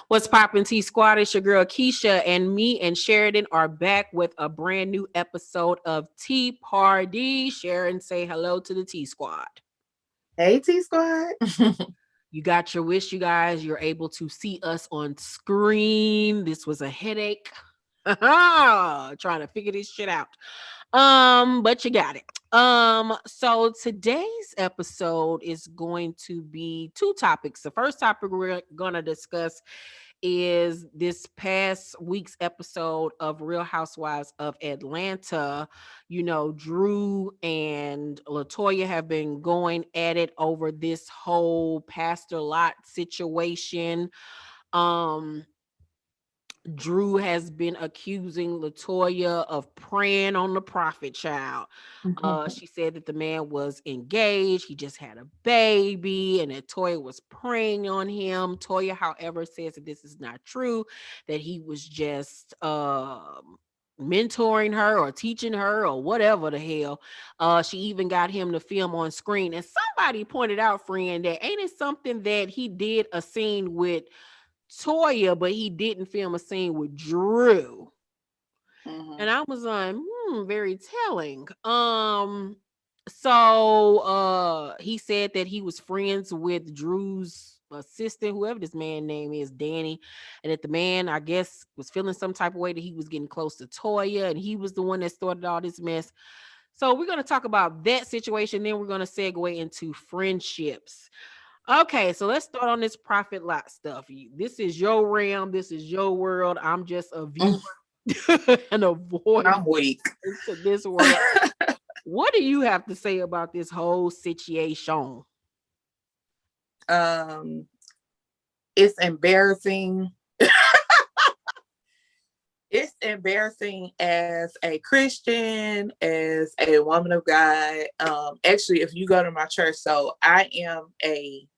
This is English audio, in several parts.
What's poppin', T Squad? It's your girl Keisha, and me and Sheridan are back with a brand new episode of Tea Party. Sharon, say hello to the T Squad. Hey, T Squad. You got your wish, you guys. You're able to see us on screen. This was a headache. Trying to figure this shit out. But you got it. So today's episode is going to be two topics. The first topic we're gonna discuss is this past week's episode of Real Housewives of Atlanta. You know, Drew and Latoya have been going at it over this whole Pastor Lot situation. Drew has been accusing Latoya of preying on the prophet child. She said that the man was engaged, he just had a baby, and that Toya was preying on him. Toya, however, says that this is not true, that he was just mentoring her or teaching her or whatever the hell. She even got him to film on screen. And somebody pointed out, friend, that ain't it something that he did a scene with Toya, but he didn't film a scene with Drew. And I was like, very telling. So he said that he was friends with Drew's assistant, whoever this man name is, Danny, and that the man, I guess, was feeling some type of way that he was getting close to Toya, and he was the one that started all this mess. So we're going to talk about that situation, then we're going to segue into friendships. Okay, so let's start on this Prophet Lot stuff. This is your realm. This is your world. I'm just a viewer and a voice. I'm weak into this world. What do you have to say about this whole situation? It's embarrassing. It's embarrassing as a Christian, as a woman of God. Actually, if you go to my church, so I am an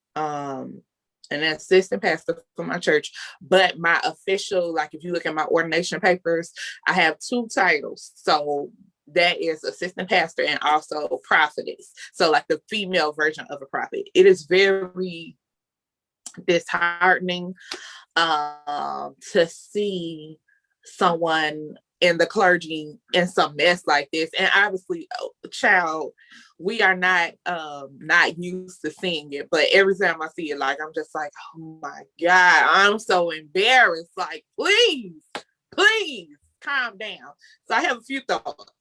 assistant pastor for my church, but my official, like if you look at my ordination papers, I have two titles. So that is assistant pastor and also prophetess. So like the female version of a prophet. It is very disheartening to see someone in the clergy in some mess like this. And obviously, child, we are not used to seeing it, but every time I see it, like, I'm just like, oh my God, I'm so embarrassed. Like, please calm down. So I have a few thoughts.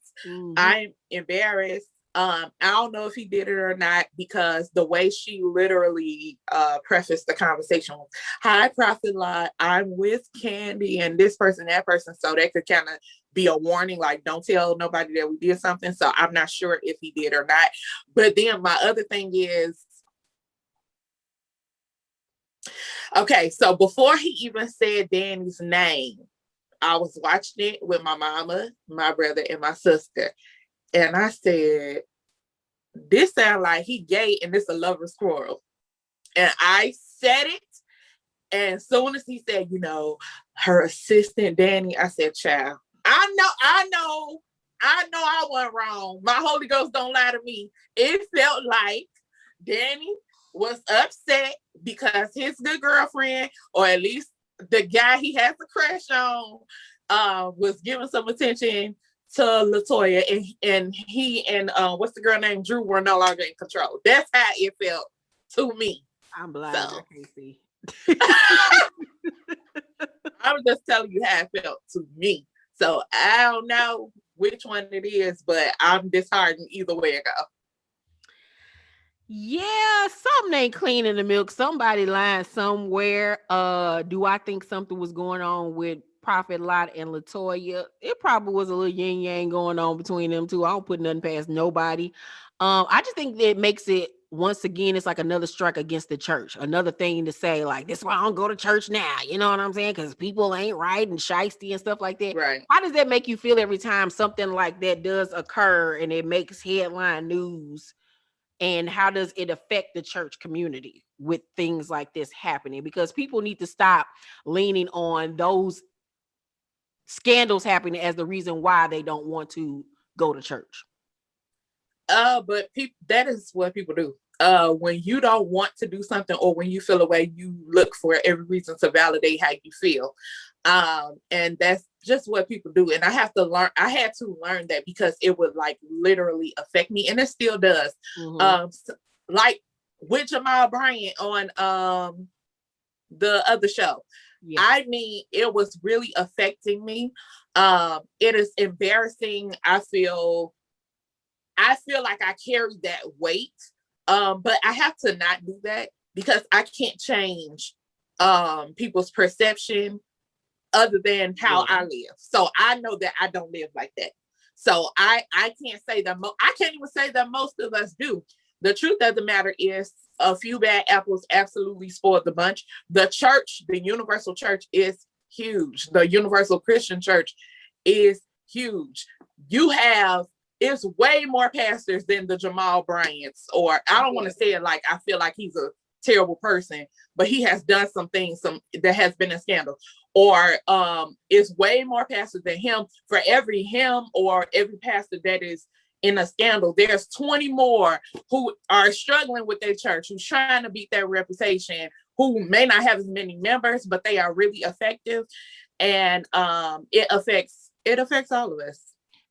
I'm embarrassed. I don't know if he did it or not, because the way she literally prefaced the conversation was, hi, Prophet Lot, I'm with Candy and this person, that person. So that could kind of be a warning, like, don't tell nobody that we did something. So I'm not sure if he did or not. But then my other thing is, okay, so before he even said Danny's name, I was watching it with my mama, my brother, and my sister. And I said, this sounds like he gay and this a lover's quarrel. And I said it. And as soon as he said, you know, her assistant, Danny, I said, child, I know I wasn't wrong. My Holy Ghost don't lie to me. It felt like Danny was upset because his good girlfriend, or at least the guy he has a crush on, was giving some attention to Latoya, and he and what's the girl named Drew were no longer in control. That's how it felt to me. I'm blind. So. I can't see. I'm just telling you how it felt to me. So I don't know which one it is, but I'm disheartened either way it goes. Yeah, something ain't clean in the milk. Somebody lying somewhere. Do I think something was going on with Prophet Lot and Latoya? It probably was a little yin yang going on between them two. I don't put nothing past nobody. I just think that it makes it once again, it's like another strike against the church. Another thing to say, like, this is why I don't go to church now. You know what I'm saying? Because people ain't right and shiesty and stuff like that. Right. How does that make you feel every time something like that does occur and it makes headline news? And how does it affect the church community with things like this happening? Because people need to stop leaning on those scandals happening as the reason why they don't want to go to church. But people, that is what people do. When you don't want to do something or when you feel a way, you look for every reason to validate how you feel. And that's just what people do. And I had to learn that because it would like literally affect me, and it still does. Like with Jamal Bryant on the other show. Yeah. I mean, it was really affecting me. It is embarrassing. I feel like I carry that weight. But I have to not do that because I can't change people's perception other than how I live. So I know that I don't live like that. So I can't say that I can't even say that most of us do. The truth of the matter is a few bad apples absolutely spoiled the bunch. The church, the universal church, is huge. The universal Christian church is huge. It's way more pastors than the Jamal Bryants, or I don't want to say it like I feel like he's a terrible person, but he has done some things that has been a scandal. Or it's way more pastors than him. For every him or every pastor that is in a scandal, there's 20 more who are struggling with their church, who's trying to beat their reputation, who may not have as many members, but they are really effective. And it affects all of us.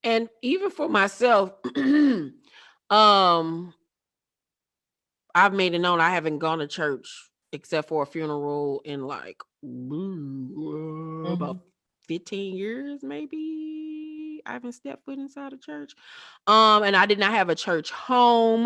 And even for myself, I've made it known I haven't gone to church except for a funeral in like about 15 years, maybe. I haven't stepped foot inside a church. And I did not have a church home.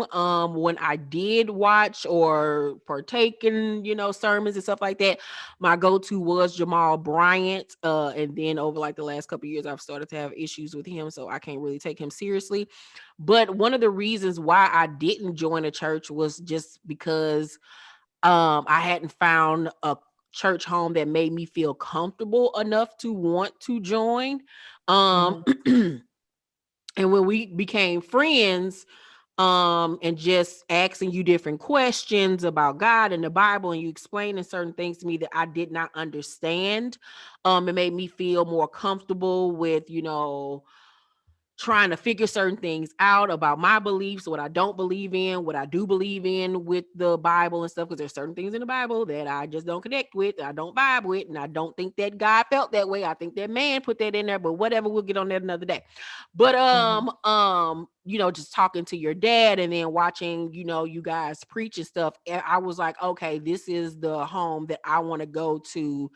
When I did watch or partake in, sermons and stuff like that, my go-to was Jamal Bryant. And then over like the last couple of years, I've started to have issues with him, so I can't really take him seriously. But one of the reasons why I didn't join a church was just because I hadn't found a church home that made me feel comfortable enough to want to join. And when we became friends, and just asking you different questions about God and the Bible, and you explaining certain things to me that I did not understand, it made me feel more comfortable with, trying to figure certain things out about my beliefs, what I don't believe in, what I do believe in with the Bible and stuff, because there's certain things in the Bible that I just don't connect with, I don't vibe with, and I don't think that God felt that way. I think that man put that in there, but whatever, we'll get on that another day. But just talking to your dad and then watching, you guys preach and stuff, I was like, okay, this is the home that I want to go to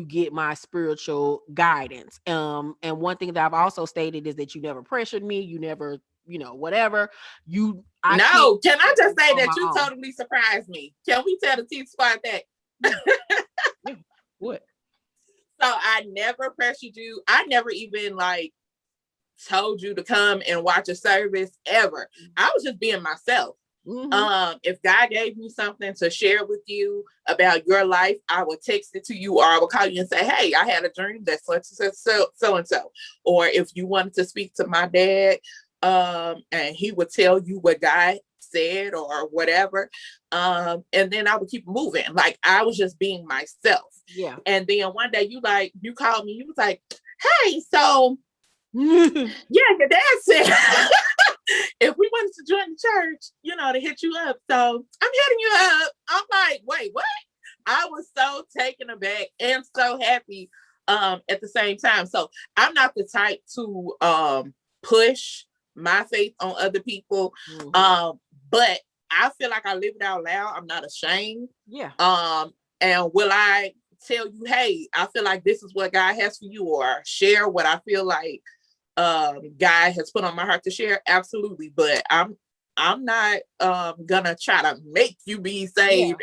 get my spiritual guidance. And one thing that I've also stated is that you never pressured me, you never, whatever. Can I just say that you totally surprised me? Can we tell the T Squad that? Yeah. What? So I never pressured you. I never even told you to come and watch a service ever. I was just being myself. If God gave me something to share with you about your life, I would text it to you, or I would call you and say, hey, I had a dream that so and so. Or if you wanted to speak to my dad, and he would tell you what God said or whatever, and then I would keep moving. Like I was just being myself. Yeah. And then one day you called me, you was like, hey, so yeah, your dad said if we wanted to join the church, to hit you up. So I'm hitting you up. I'm like, wait, what? I was so taken aback and so happy at the same time. So I'm not the type to push my faith on other people. But I feel like I live it out loud. I'm not ashamed. Yeah. And will I tell you, hey, I feel like this is what God has for you, or share what I feel like God has put on my heart to share? Absolutely. But I'm not gonna try to make you be saved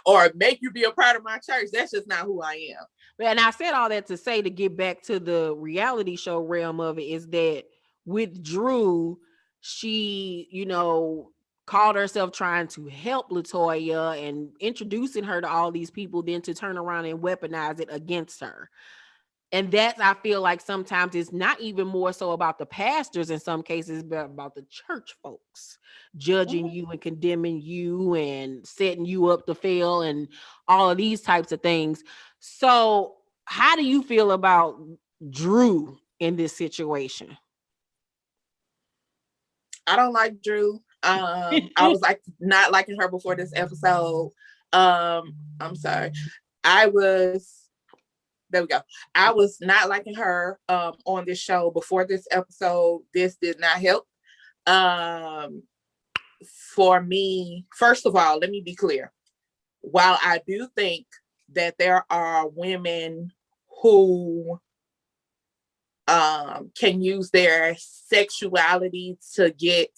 or make you be a part of my church. That's just not who I am. And I said all that to say, to get back to the reality show realm of it, is that with Drew, she, called herself trying to help Latoya and introducing her to all these people, then to turn around and weaponize it against her. And that's, I feel like sometimes it's not even more so about the pastors in some cases, but about the church folks judging Mhm. you and condemning you and setting you up to fail and all of these types of things. So, how do you feel about Drew in this situation? I don't like Drew. I was like not liking her before this episode. I'm sorry. I was there we go. I was not liking her on this show before this episode. This did not help. Um for me, first of all, let me be clear. While I do think that there are women who can use their sexuality to get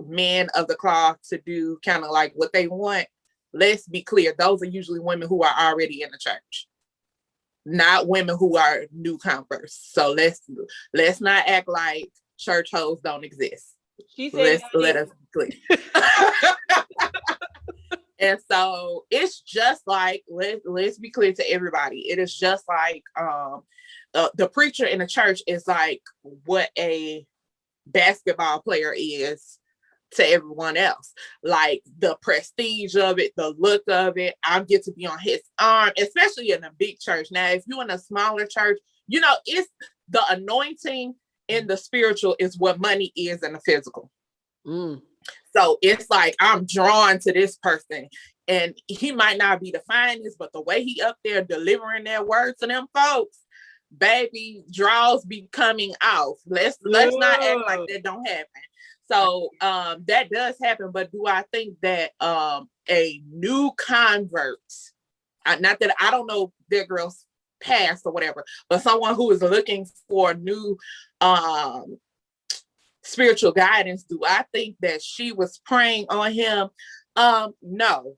men of the cloth to do kind of like what they want. Let's be clear, those are usually women who are already in the church, not women who are new converts. So let's not act like church hoes don't exist. She said Let us be clear. And so it's just like, let's be clear to everybody. It is just like the preacher in the church is like what a basketball player is to everyone else. Like the prestige of it, the look of it. I get to be on his arm, especially in a big church. Now, if you're in a smaller church, you know, it's the anointing in the spiritual is what money is in the physical. Mm. So it's like I'm drawn to this person, and he might not be the finest, but the way he up there delivering that word to them folks, baby, draws be coming off. Let's not act like that don't happen. So that does happen, but do I think that a new convert, not that I don't know their girl's past or whatever, but someone who is looking for new spiritual guidance, do I think that she was praying on him? No.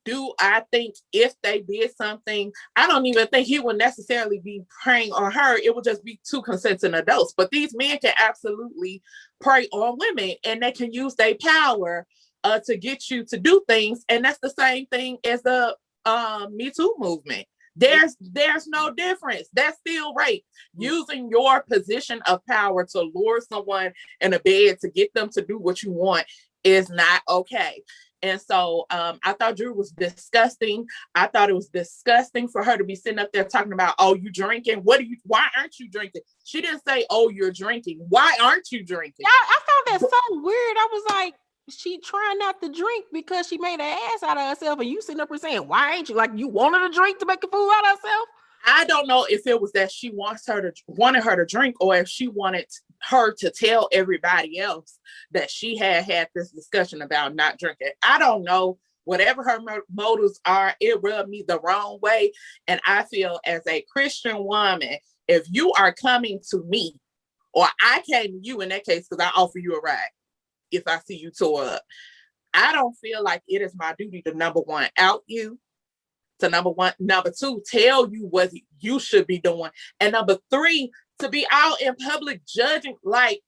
Do I think if they did something, I don't even think he would necessarily be praying on her. It would just be two consenting adults. But these men can absolutely prey on women, and they can use their power to get you to do things. And that's the same thing as the Me Too movement. There's no difference. That's still rape. Using your position of power to lure someone in a bed to get them to do what you want is not okay. And so I thought Drew was disgusting. I thought it was disgusting for her to be sitting up there talking about, oh, you drinking? Why aren't you drinking? She didn't say, oh, you're drinking. Why aren't you drinking? I found that so weird. I was like, she trying not to drink because she made an ass out of herself, and you sitting up and saying, why ain't you? Like, you wanted to drink to make a fool out of herself? I don't know if it was that she wanted her to drink, or if she wanted her to tell everybody else that she had this discussion about not drinking. I don't know. Whatever her motives are, it rubbed me the wrong way. And I feel as a Christian woman, if you are coming to me, or I came to you in that case, because I offer you a ride if I see you tore up, I don't feel like it is my duty to, number one, out you, to number two, tell you what you should be doing, and number three, to be out in public judging. Like,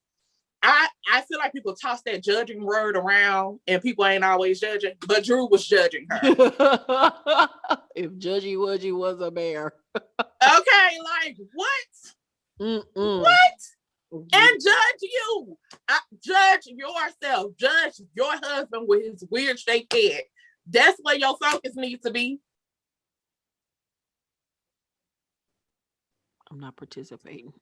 I feel like people toss that judging word around, and people ain't always judging, but Drew was judging her. If Judgy Wudgy was a bear. Okay, like what? What? And judge you. Judge yourself. Judge your husband with his weird shaped head. That's where your focus needs to be. I'm not participating.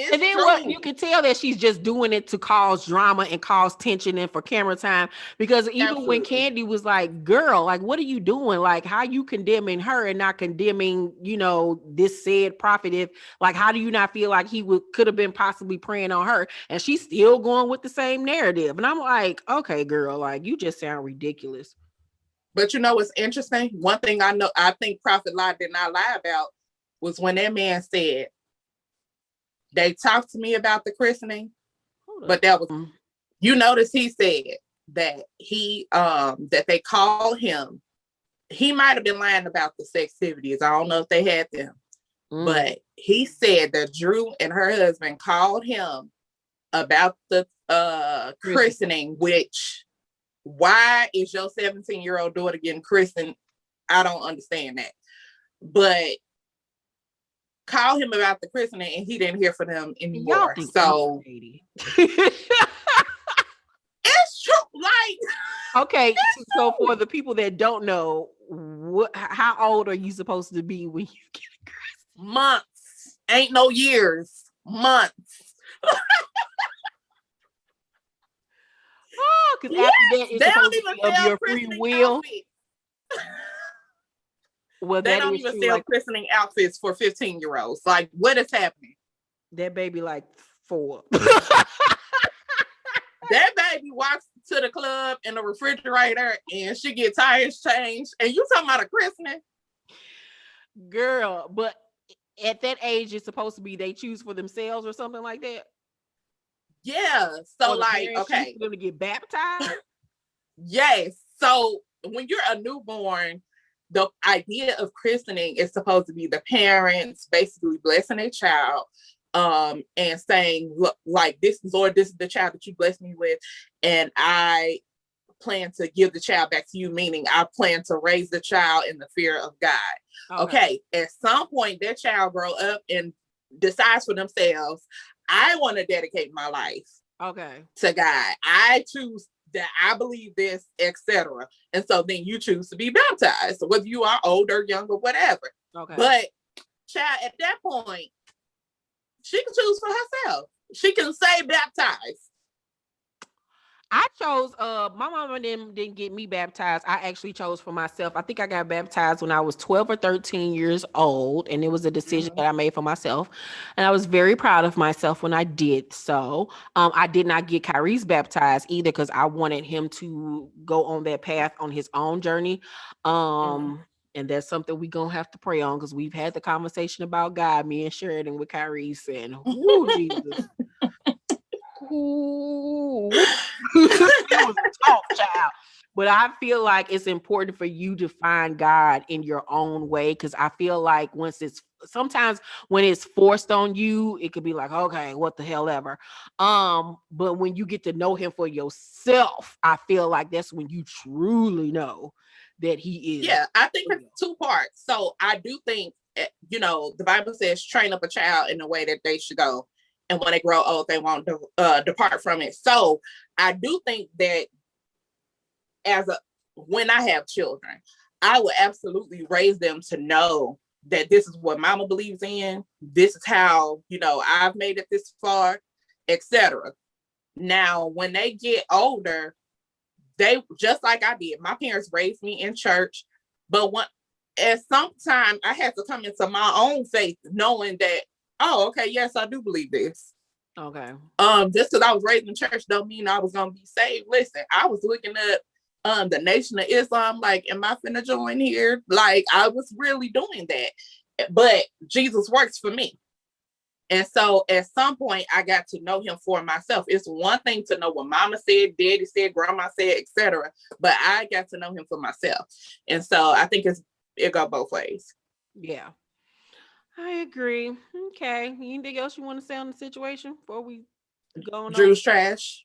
It's and then true. what you can tell that she's just doing it to cause drama and cause tension and for camera time. Because even when Candy was like, girl, like, what are you doing? Like, how you condemning her and not condemning, you know, this said prophet? If, like, how do you not feel like he could have been possibly praying on her? And she's still going with the same narrative. And I'm like, okay, girl, like, you just sound ridiculous. But you know what's interesting? One thing I think Prophet Lie did not lie about was when that man said, they talked to me about the christening, but that was, you notice he said that that they called him. He might have been lying about the sextivities. I don't know if they had them, but he said that Drew and her husband called him about the Christmas. christening, which why is your 17-year-old daughter getting christened? I don't understand that. But call him about the christening and he didn't hear from them Y'all anymore. think I'm So shady. it's true. Like, Okay, it's so for true. the people that don't know, how old are you supposed to be when you get Christmas? Months. Ain't no years. Months. Oh, because Yes. after that, it's They don't supposed to even be of sell your free christening will. outfits. Well, They that don't is even true. sell Like christening outfits for 15-year-olds. Like, what is happening? that baby, like 4. That baby walks to the club in the refrigerator and she get tires changed. And you talking about a christening? Girl, but at that age, it's supposed to be they choose for themselves or something like that, Yeah. So, or the like, parents choose okay. for them to get baptized. Yes. So when you're a newborn, the idea of christening is supposed to be the parents basically blessing their child, and saying, look, like, this, Lord, this is the child that you blessed me with, and I plan to give the child back to you, meaning I plan to raise the child in the fear of God. Okay. Okay, at some point, that child grow up and decides for themselves, I want to dedicate my life Okay. to God. I choose that I believe this, etc. And so then you choose to be baptized, whether you are older, younger, whatever. Okay. But child, at that point, she can choose for herself. She can say baptized. I chose my mama didn't get me baptized. I actually chose for myself. I think I got baptized when I was 12 or 13 years old, and it was a decision Mm-hmm. that I made for myself. And I was very proud of myself when I did so. I did not get Kyrie's baptized either because I wanted him to go on that path on his own journey. Mm-hmm. And that's something we gonna have to pray on because we've had the conversation about God, me and Sheridan with Kyrie saying, "Who Jesus? Who?" It was a talk, child. But I feel like it's important for you to find God in your own way because I feel like once it's sometimes when it's forced on you, it could be like, okay, what the hell ever. But when you get to know him for yourself, I feel like that's when you truly know that he is Yeah, I think it's real. two parts. So I do think, the Bible says, train up a child in the way that they should go. And when they grow old, they won't depart from it. So I do think that when I have children, I will absolutely raise them to know that this is what mama believes in. This is how, I've made it this far, etc. Now, when they get older, they, just like I did, my parents raised me in church, but at some time I had to come into my own faith, knowing that, oh, okay, yes, I do believe this. Okay. Just because I was raised in church don't mean I was gonna be saved. Listen, I was looking up the Nation of Islam, like, am I finna join here? Like, I was really doing that. But Jesus works for me. And so at some point, I got to know him for myself. It's one thing to know what mama said, daddy said, grandma said, etc. But I got to know him for myself. And so I think it go both ways. Yeah. I agree. Okay. Anything else you want to say on the situation before we go on? Drew's trash.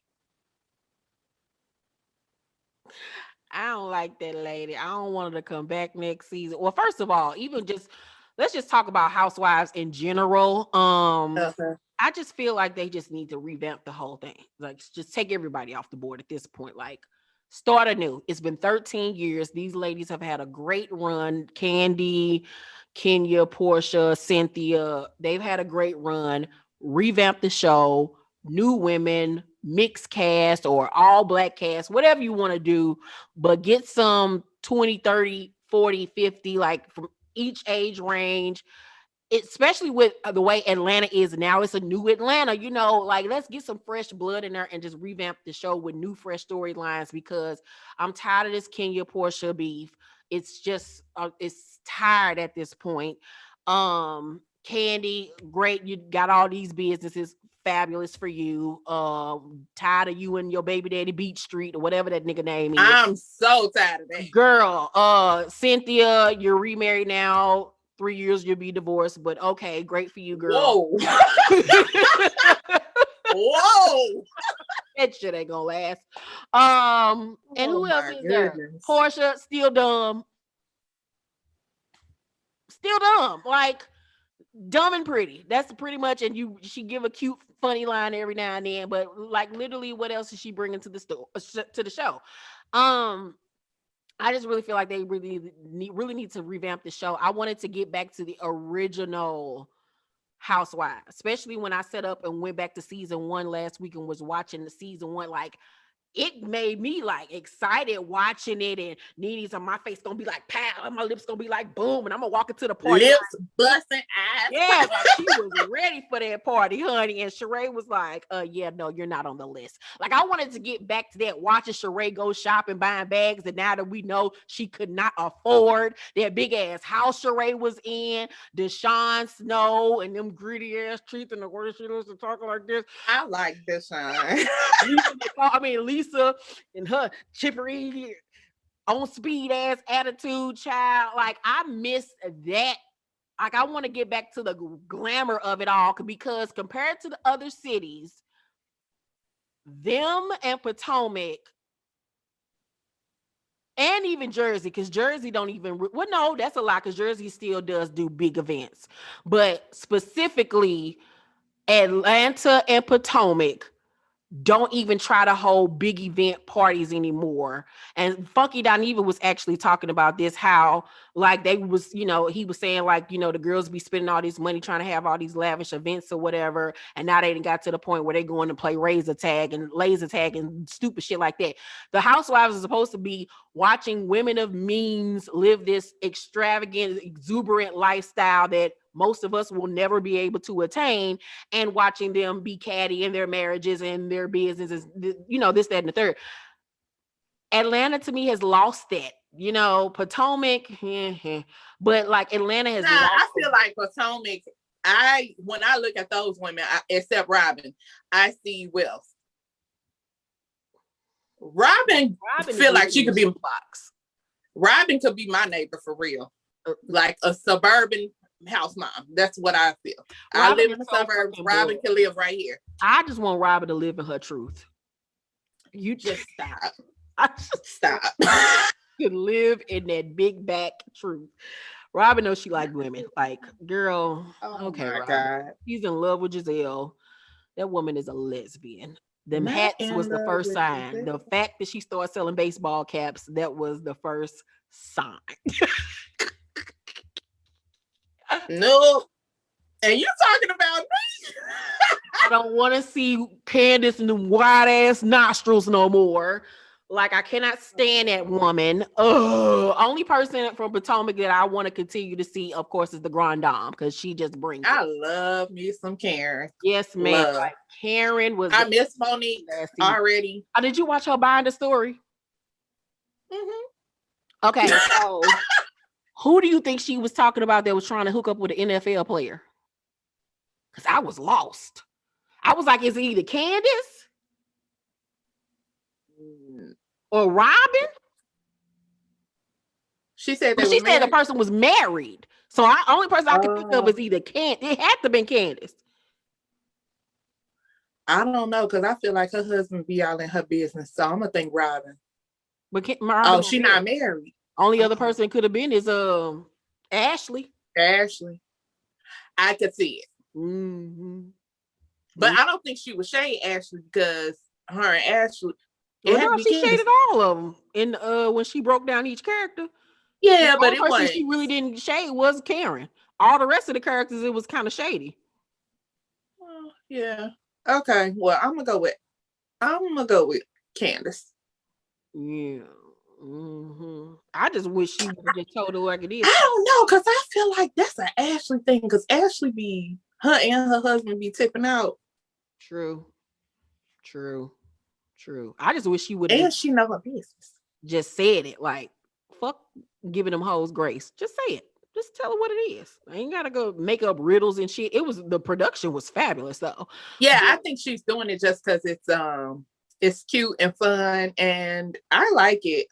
I don't like that lady. I don't want her to come back next season. Well, first of all, even just let's just talk about Housewives in general. Okay. I just feel like they just need to revamp the whole thing. Like just take everybody off the board at this point. Like start anew. It's been 13 years. These ladies have had a great run. Candy, Kenya, Portia, Cynthia, they've had a great run. Revamp the show, new women, mixed cast or all black cast, whatever you want to do, but get some 20, 30, 40, 50, like from each age range, especially with the way Atlanta is now. It's a new Atlanta, like let's get some fresh blood in there and just revamp the show with new fresh storylines because I'm tired of this Kenya Portia beef. It's just it's tired at this point. Candy, great, you got all these businesses, fabulous for you. Tired of you and your baby daddy Beach Street or whatever that nigga name is. I'm so tired of that. Girl, Cynthia, you're remarried now. 3 years you'll be divorced, but okay, great for you, girl. Whoa. Whoa. That shit ain't gonna last. And Oh who else my is there? goodness. Portia, still dumb. Still dumb. Like dumb and pretty. That's pretty much. And she give a cute, funny line every now and then. But like literally, what else is she bringing to the to the show? I just really feel like they really need to revamp the show. I wanted to get back to the original Housewives, especially when I set up and went back to season 1 last week and was watching the season 1. Like it made me like excited watching it, and Nene's on my face gonna be like pow, and my lips gonna be like boom, and I'm gonna walk into the party like, Lips busting, eyes. yeah, like she was ready for that party, honey. And Sheree was like, yeah, no, you're not on the list. Like, I wanted to get back to that, watching Sheree go shopping, buying bags. And now that we know she could not afford that big ass house Sheree was in, Deshaun Snow and them gritty ass treats and the way she used to talk like this. I like Deshaun. Lisa and her chippery on speed ass attitude, child. Like, I miss that. Like, I want to get back to the glamour of it all, because compared to the other cities, them and Potomac and even Jersey, because Jersey don't even, well, no, that's a lie, because Jersey still does do big events. But specifically, Atlanta and Potomac don't even try to hold big event parties anymore. And Funky Dineva was actually talking about this, how like they was, he was saying like, the girls be spending all this money trying to have all these lavish events or whatever. And now they done got to the point where they going to play laser tag and stupid shit like that. The Housewives are supposed to be watching women of means live this extravagant, exuberant lifestyle that most of us will never be able to attain, and watching them be catty in their marriages and their businesses, this, that, and the third. Atlanta to me has lost that, Potomac, but like Atlanta has lost. I feel like Potomac, when I look at those women, except Robin, I see wealth. Robin feel like she could be box. Robin could be my neighbor for real, like a suburban house mom. That's what I feel. Robin, I live in the suburbs. Robin can live right here. I just want Robin to live in her truth. You just stop. To live in that big back truth. Robin knows she like women. Like, girl, okay, Robin. God. He's in love with Giselle. That woman is a lesbian. Them hats was the first sign. The fact that she started selling baseball caps, that was the first sign. No. And you talking about me? I don't want to see Candace and them wide ass nostrils no more. Like, I cannot stand that woman. Only person from Potomac that I want to continue to see, of course, is the Grand Dame, because she just brings I love me some Karen. Yes, ma'am. Like, Karen was. I miss Monique already. Did you watch her behind the story? Mm-hmm. Okay, so who do you think she was talking about that was trying to hook up with an NFL player? Because I was lost. I was like, is it either Candace or Robin? She said the person was married. So the only person I could think of is either Candace. It had to have been Candace. I don't know, because I feel like her husband be all in her business. So I'm gonna think Robin. But she's not married. Only other person could have been is Ashley. I could see it. Mm-hmm. But I don't think she would shade Ashley, because her and Ashley. She shaded all of them in when she broke down each character. Yeah, but the person she really didn't shade was Karen. All the rest of the characters, it was kind of shady. Yeah. Okay. Well, I'm gonna go with Candace. Yeah. Mm-hmm. I just wish she would have just told her like it is. I don't know, because I feel like that's an Ashley thing, because Ashley her and her husband be tipping out. True. I just wish she would have. And she know her business. Just said it. Like, fuck giving them hoes grace. Just say it. Just tell her what it is. I ain't gotta go make up riddles and shit. The production was fabulous though. Yeah, I think she's doing it just because it's cute and fun, and I like it.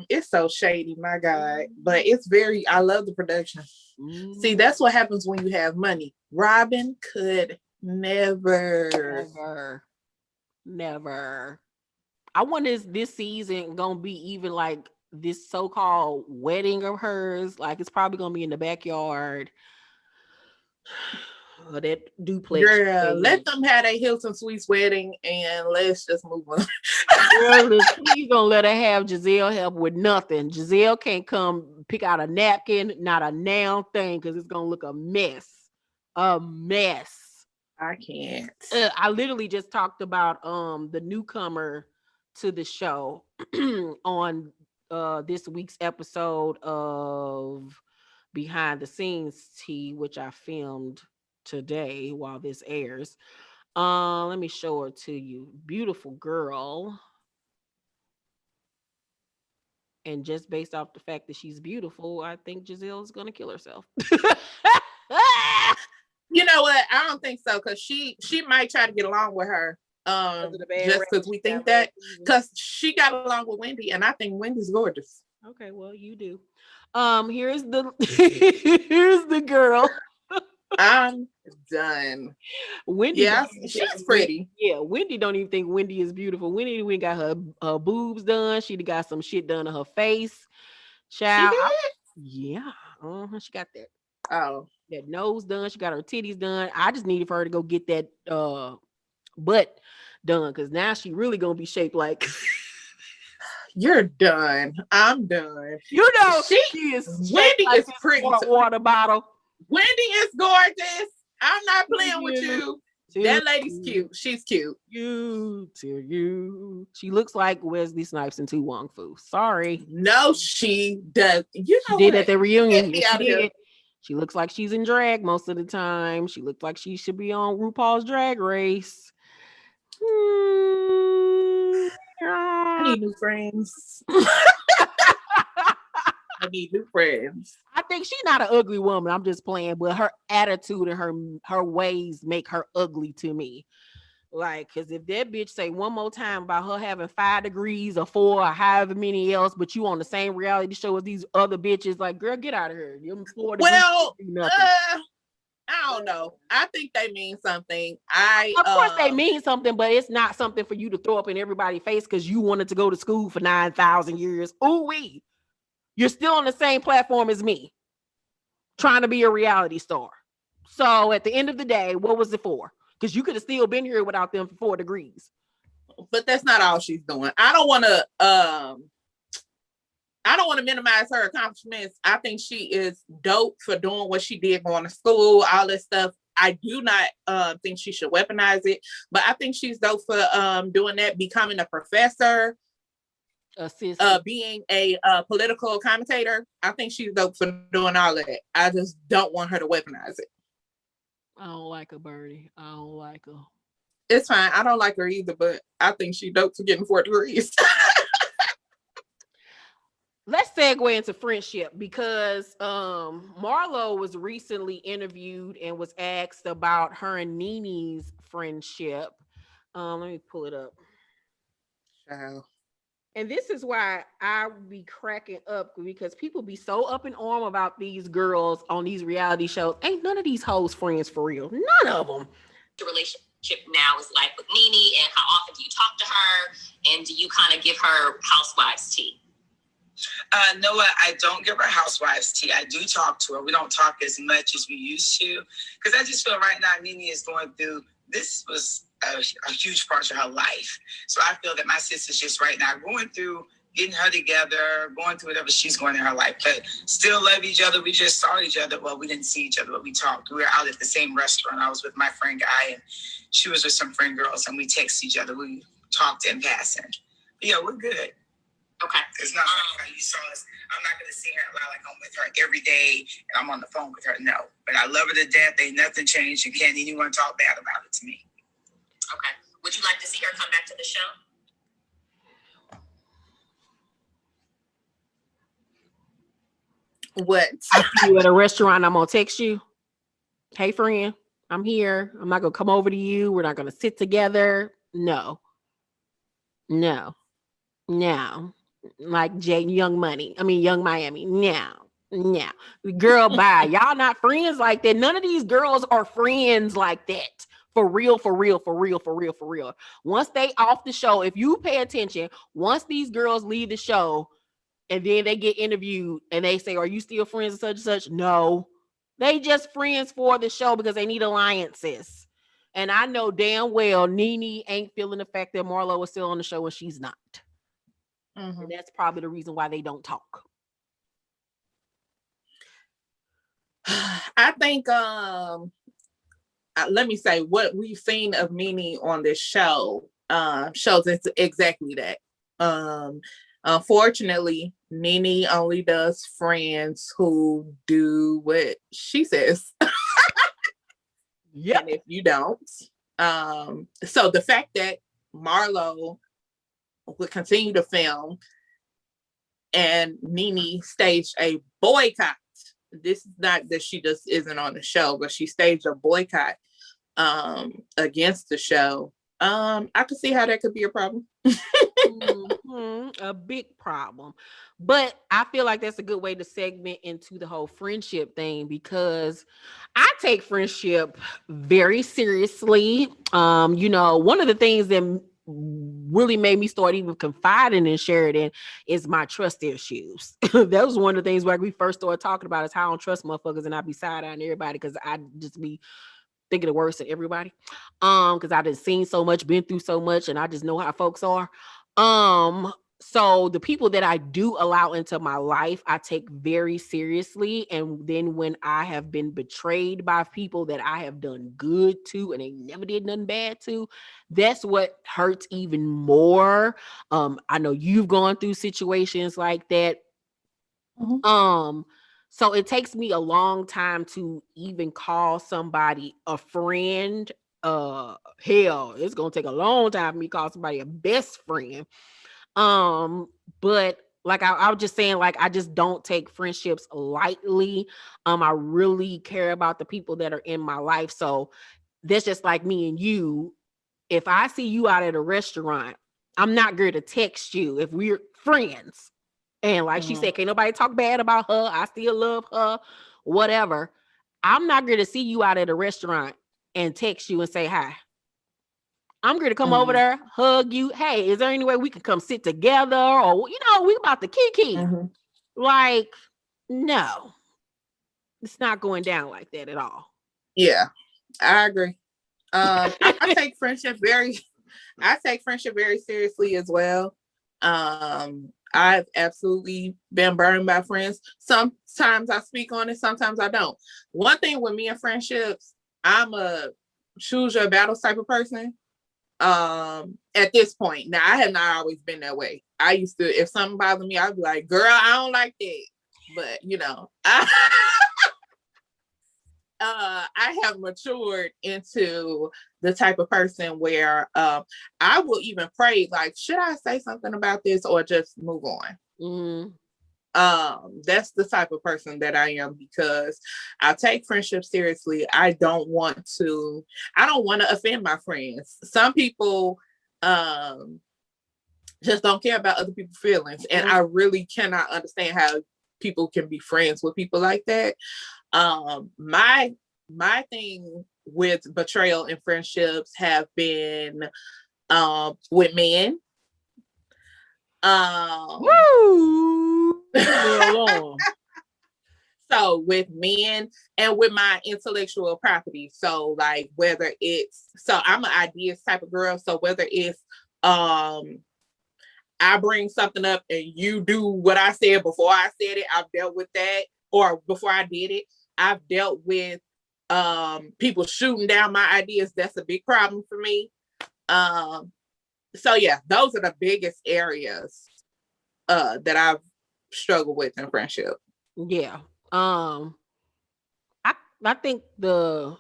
It's so shady, my God. But I love the production. See, that's what happens when you have money. Robin could never. Never. I wonder is this season gonna be even like this so-called wedding of hers? Like it's probably gonna be in the backyard of that duplex she Girl, stay let in. them have a Hilton Sweets wedding and let's just move on. Girl, look, please don't let her have Giselle help with nothing. Giselle can't come pick out a napkin, not a damn thing, because it's gonna look a mess. A mess. I can't. I literally just talked about the newcomer to the show on this week's episode of Behind the Scenes Tea, which I filmed today while this airs. Let me show her to you. Beautiful girl. And just based off the fact that she's beautiful, I think Giselle is gonna kill herself. You know what? I don't think so because she might try to get along with her. Just because we think that because she got along with Wendy, and I think Wendy's gorgeous. Okay, well, you do. Here's the here's the girl. I'm done. Wendy, Yeah, she's pretty. Yeah, Wendy don't even think Wendy is beautiful. Wendy went got her boobs done. She got some shit done to her face. She Child, did. yeah, she got that Oh, nose done. She got her titties done. I just needed for her to go get that butt done because now she really gonna be shaped like. you're done. I'm done. You know, she is Wendy like is pretty. Water bottle. Wendy is gorgeous. I'm not playing with you. That lady's cute. She's cute. You. She looks like Wesley Snipes and Tu Wong Fu. Sorry. No, she does. You She know did what? at the reunion. Get me out of here. She looks like she's in drag most of the time. She looks like she should be on RuPaul's Drag Race. I need new friends. I need new friends. I think she's not an ugly woman. I'm just playing, but her attitude and her ways make her ugly to me. Like, because if that bitch say one more time about her having 5 degrees or 4 or however many else, but you on the same reality show as these other bitches, like, girl, get out of here. Well, I don't know. I think they mean something. Of course they mean something, but it's not something for you to throw up in everybody's face because you wanted to go to school for 9,000 years. Ooh-wee. You're still on the same platform as me, trying to be a reality star. So at the end of the day, what was it for? Because you could have still been here without them for 4 degrees. But that's not all she's doing. I don't want to minimize her accomplishments. I think she is dope for doing what she did, going to school, all this stuff. I do not think she should weaponize it, but I think she's dope for doing that, becoming a professor, being a political commentator. I think she's dope for doing all of that. I just don't want her to weaponize it. I don't like her, Bernie. I don't like her. It's fine. I don't like her either, but I think she dope for getting 4 degrees. Let's segue into friendship because Marlo was recently interviewed and was asked about her and Nene's friendship. Let me pull it up. Wow. And this is why I be cracking up because people be so up in arm about these girls on these reality shows. Ain't none of these hoes friends for real. None of them. The relationship now is like with Nene, and how often do you talk to her? And do you kind of give her Housewives tea? No, I don't give her Housewives tea. I do talk to her. We don't talk as much as we used to because I just feel right now Nene is going through, this was a huge part of her life. So I feel that my sister's just right now going through getting her together, going through whatever she's going in her life, but still love each other. We just saw each other. Well, we didn't see each other, but we talked. We were out at the same restaurant. I was with my friend Guy, and she was with some friend girls, and we texted each other. We talked in passing. But yeah, we're good. Okay. It's not like how you saw us. I'm not going to sit here and lie like I'm with her every day and I'm on the phone with her. No. But I love her to death. Ain't nothing changed. And can't anyone talk bad about it to me. Okay. Would you like to see her come back to the show? What? I see you at a restaurant. I'm going to text you. Hey, friend, I'm here. I'm not going to come over to you. We're not going to sit together. No. Like Young Miami. No. Girl, bye. Y'all not friends like that. None of these girls are friends like that. For real, for real, for real, for real, for real. Once they off the show, if you pay attention, once these girls leave the show and then they get interviewed and they say, "Are you still friends with such and such?" No. They just friends for the show because they need alliances. And I know damn well Nene ain't feeling the fact that Marlo is still on the show and she's not. Mhm. And that's probably the reason why they don't talk. I think let me say what we've seen of Nene on this show shows it's exactly that. Unfortunately, Nene only does friends who do what she says. Yeah. And if you don't, so the fact that Marlo would continue to film and Nene staged a boycott. This is not that she just isn't on the show, but she staged a boycott against the show. I could see how that could be a problem. A big problem. But I feel like that's a good way to segment into the whole friendship thing because I take friendship very seriously. One of the things that really made me start even confiding in Sheridan is my trust issues. That was one of the things where we first started talking about is how I don't trust motherfuckers and I be side-eyeing everybody because I just be thinking the worst of everybody. Because I just seen so much, been through so much, and I just know how folks are. So the people that I do allow into my life, I take very seriously. And then when I have been betrayed by people that I have done good to and they never did nothing bad to, that's what hurts even more. I know you've gone through situations like that. So it takes me a long time to even call somebody a friend. Hell, it's gonna take a long time for me to call somebody a best friend. But like I was just saying, like I just don't take friendships lightly. I really care about the people that are in my life. So that's just like me and you. If I see you out at a restaurant, I'm not going to text you if we're friends. And like she said, can't nobody talk bad about her. I still love her, whatever. I'm not going to see you out at a restaurant and text you and say hi. I'm going to come over there, hug you. Hey, is there any way we can come sit together? Or, we about to kiki. Like, no, it's not going down like that at all. Yeah, I agree. I take friendship very seriously as well. I've absolutely been burned by friends. Sometimes I speak on it, sometimes I don't. One thing with me and friendships, I'm a choose your battles type of person. At this point, now I have not always been that way. I used to, if something bothered me, I'd be like, girl, I don't like that. But I have matured into the type of person where I will even pray, like, should I say something about this or just move on? That's the type of person that I am because I take friendship seriously. I don't want to offend my friends. Some people just don't care about other people's feelings. And I really cannot understand how people can be friends with people like that. My thing with betrayal in friendships have been with men. Woo! So with men and with my intellectual property. So like I'm an ideas type of girl. So whether it's I bring something up and you do what I said before I said it, I've dealt with that. Or before I did it, I've dealt with people shooting down my ideas. That's a big problem for me. So yeah, those are the biggest areas that I've struggled with in friendship. Yeah. I think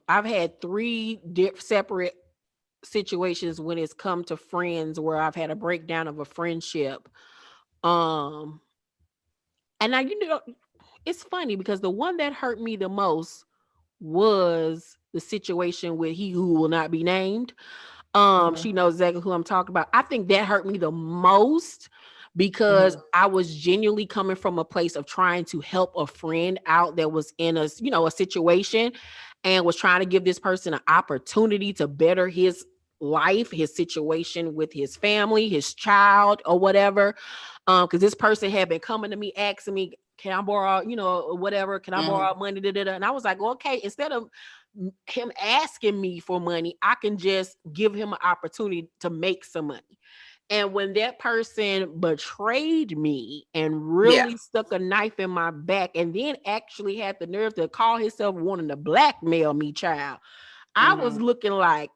I've had 3 separate situations when it's come to friends where I've had a breakdown of a friendship. And now it's funny because the one that hurt me the most was the situation with he who will not be named. She knows exactly who I'm talking about. I think that hurt me the most because I was genuinely coming from a place of trying to help a friend out that was in a situation. and was trying to give this person an opportunity to better his life, his situation with his family, his child, or whatever. Because this person had been coming to me asking me, can I borrow, or whatever, can I borrow money? And I was like, okay, instead of him asking me for money, I can just give him an opportunity to make some money. And when that person betrayed me and really stuck a knife in my back, and then actually had the nerve to call himself wanting to blackmail me, child, I was looking like,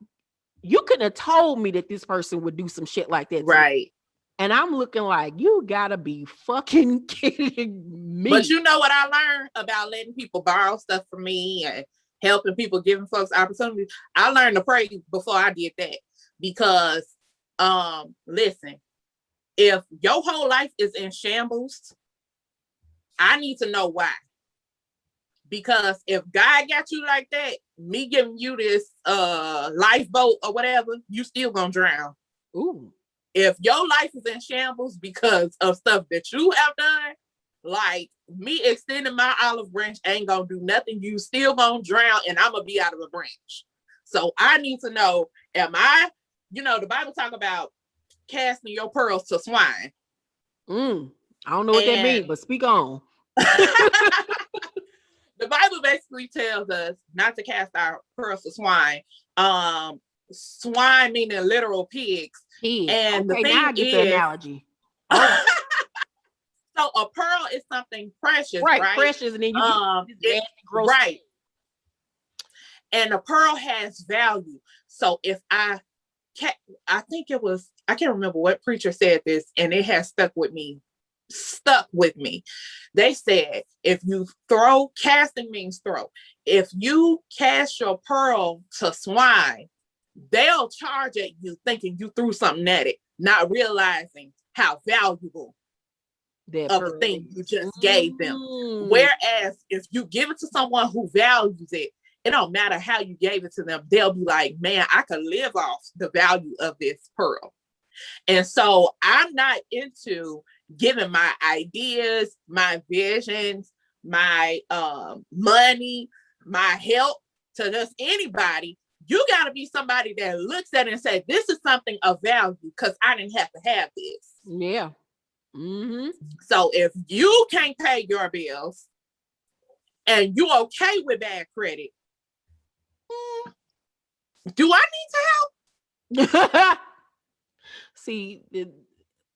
you couldn't have told me that this person would do some shit like that to me. Right. And I'm looking like, you gotta be fucking kidding me. But you know what I learned about letting people borrow stuff from me and helping people, giving folks opportunities? I learned to pray before I did that. Because, listen, if your whole life is in shambles, I need to know why. Because if God got you like that, me giving you this lifeboat or whatever, you still gonna drown. Ooh. If your life is in shambles because of stuff that you have done, like me extending my olive branch ain't gonna do nothing. You still gonna drown, and I'm gonna be out of a branch. So I need to know, am I, the Bible talk about casting your pearls to swine. I don't know what that means, but speak on. The Bible basically tells us not to cast our pearls to swine. Swine meaning literal pigs. And okay, now I get the analogy. So a pearl is something precious, right? Right, precious, and then you get right. And a pearl has value. So if I think it was, I can't remember what preacher said this, and it has stuck with me. They said, if you throw, casting means throw. If you cast your pearl to swine, they'll charge at you thinking you threw something at it, not realizing how valuable of a thing you just gave them. Whereas if you give it to someone who values it, it don't matter how you gave it to them. They'll be like, man, I could live off the value of this pearl. And so I'm not into giving my ideas, my visions, my money, my help to just anybody. You got to be somebody that looks at it and say, this is something of value because I didn't have to have this. Yeah. So if you can't pay your bills and you okay with bad credit, do I need to help? See,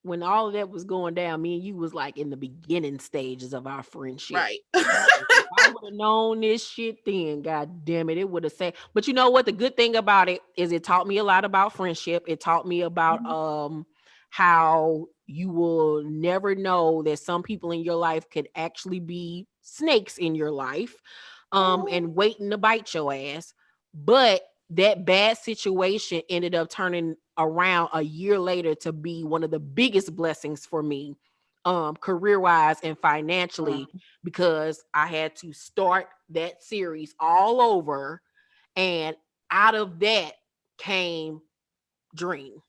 when all of that was going down, me and you was like in the beginning stages of our friendship. Right. If I would have known this shit then, god damn it, it would have said. But you know what? The good thing about it is it taught me a lot about friendship. It taught me about how you will never know that some people in your life could actually be snakes in your life and waiting to bite your ass. But that bad situation ended up turning around a year later to be one of the biggest blessings for me, career-wise and financially, because I had to start that series all over, and out of that came Dream.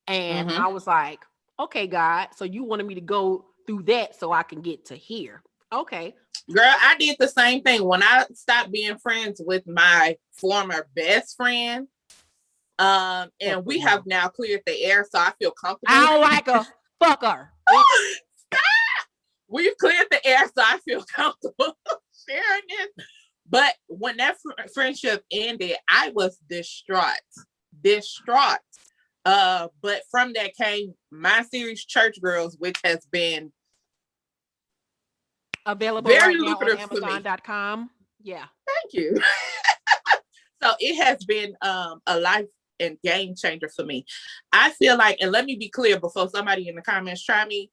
And I was like, okay, God, so you wanted me to go through that so I can get to here. Okay. Girl, I did the same thing when I stopped being friends with my former best friend. And we have now cleared the air, so I feel comfortable. I don't like her. Fuck her. Stop! We've cleared the air, so I feel comfortable sharing this. But when that friendship ended, I was distraught. But from that came my series, Church Girls, which has been available very right lucrative now on Amazon.com. Yeah. Thank you. So it has been a life and game changer for me. I feel like, and let me be clear before somebody in the comments try me,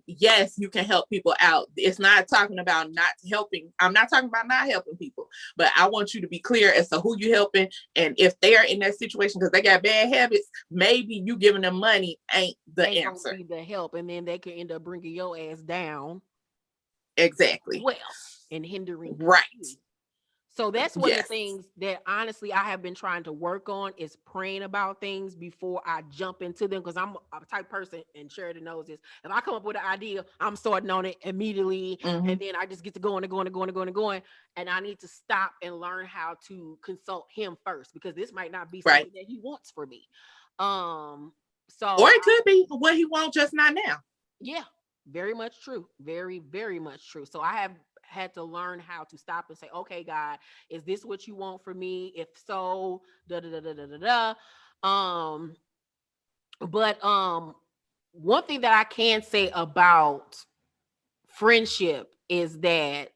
yes, you can help people out. It's not talking about not helping. I'm not talking about not helping people, but I want you to be clear as to who you're helping. And if they're in that situation because they got bad habits, maybe you giving them money ain't the answer. Need the help, and then they could end up bringing your ass down. Exactly. Well, and hindering. Right. You. So that's one of the Yes. things that honestly I have been trying to work on is praying about things before I jump into them, because I'm a type person, and Sheridan knows this. If I come up with an idea, I'm starting on it immediately, Mm-hmm. and then I just get to going and going and going and going and going. And I need to stop and learn how to consult him first, because this might not be Right. something that he wants for me. So Or it could be what he wants, just not now. yeah, very much true. Very, very much true. So I have had to learn how to stop and say, okay, God, is this what you want for me? If so, da da da da da da da. But one thing that I can say about friendship is that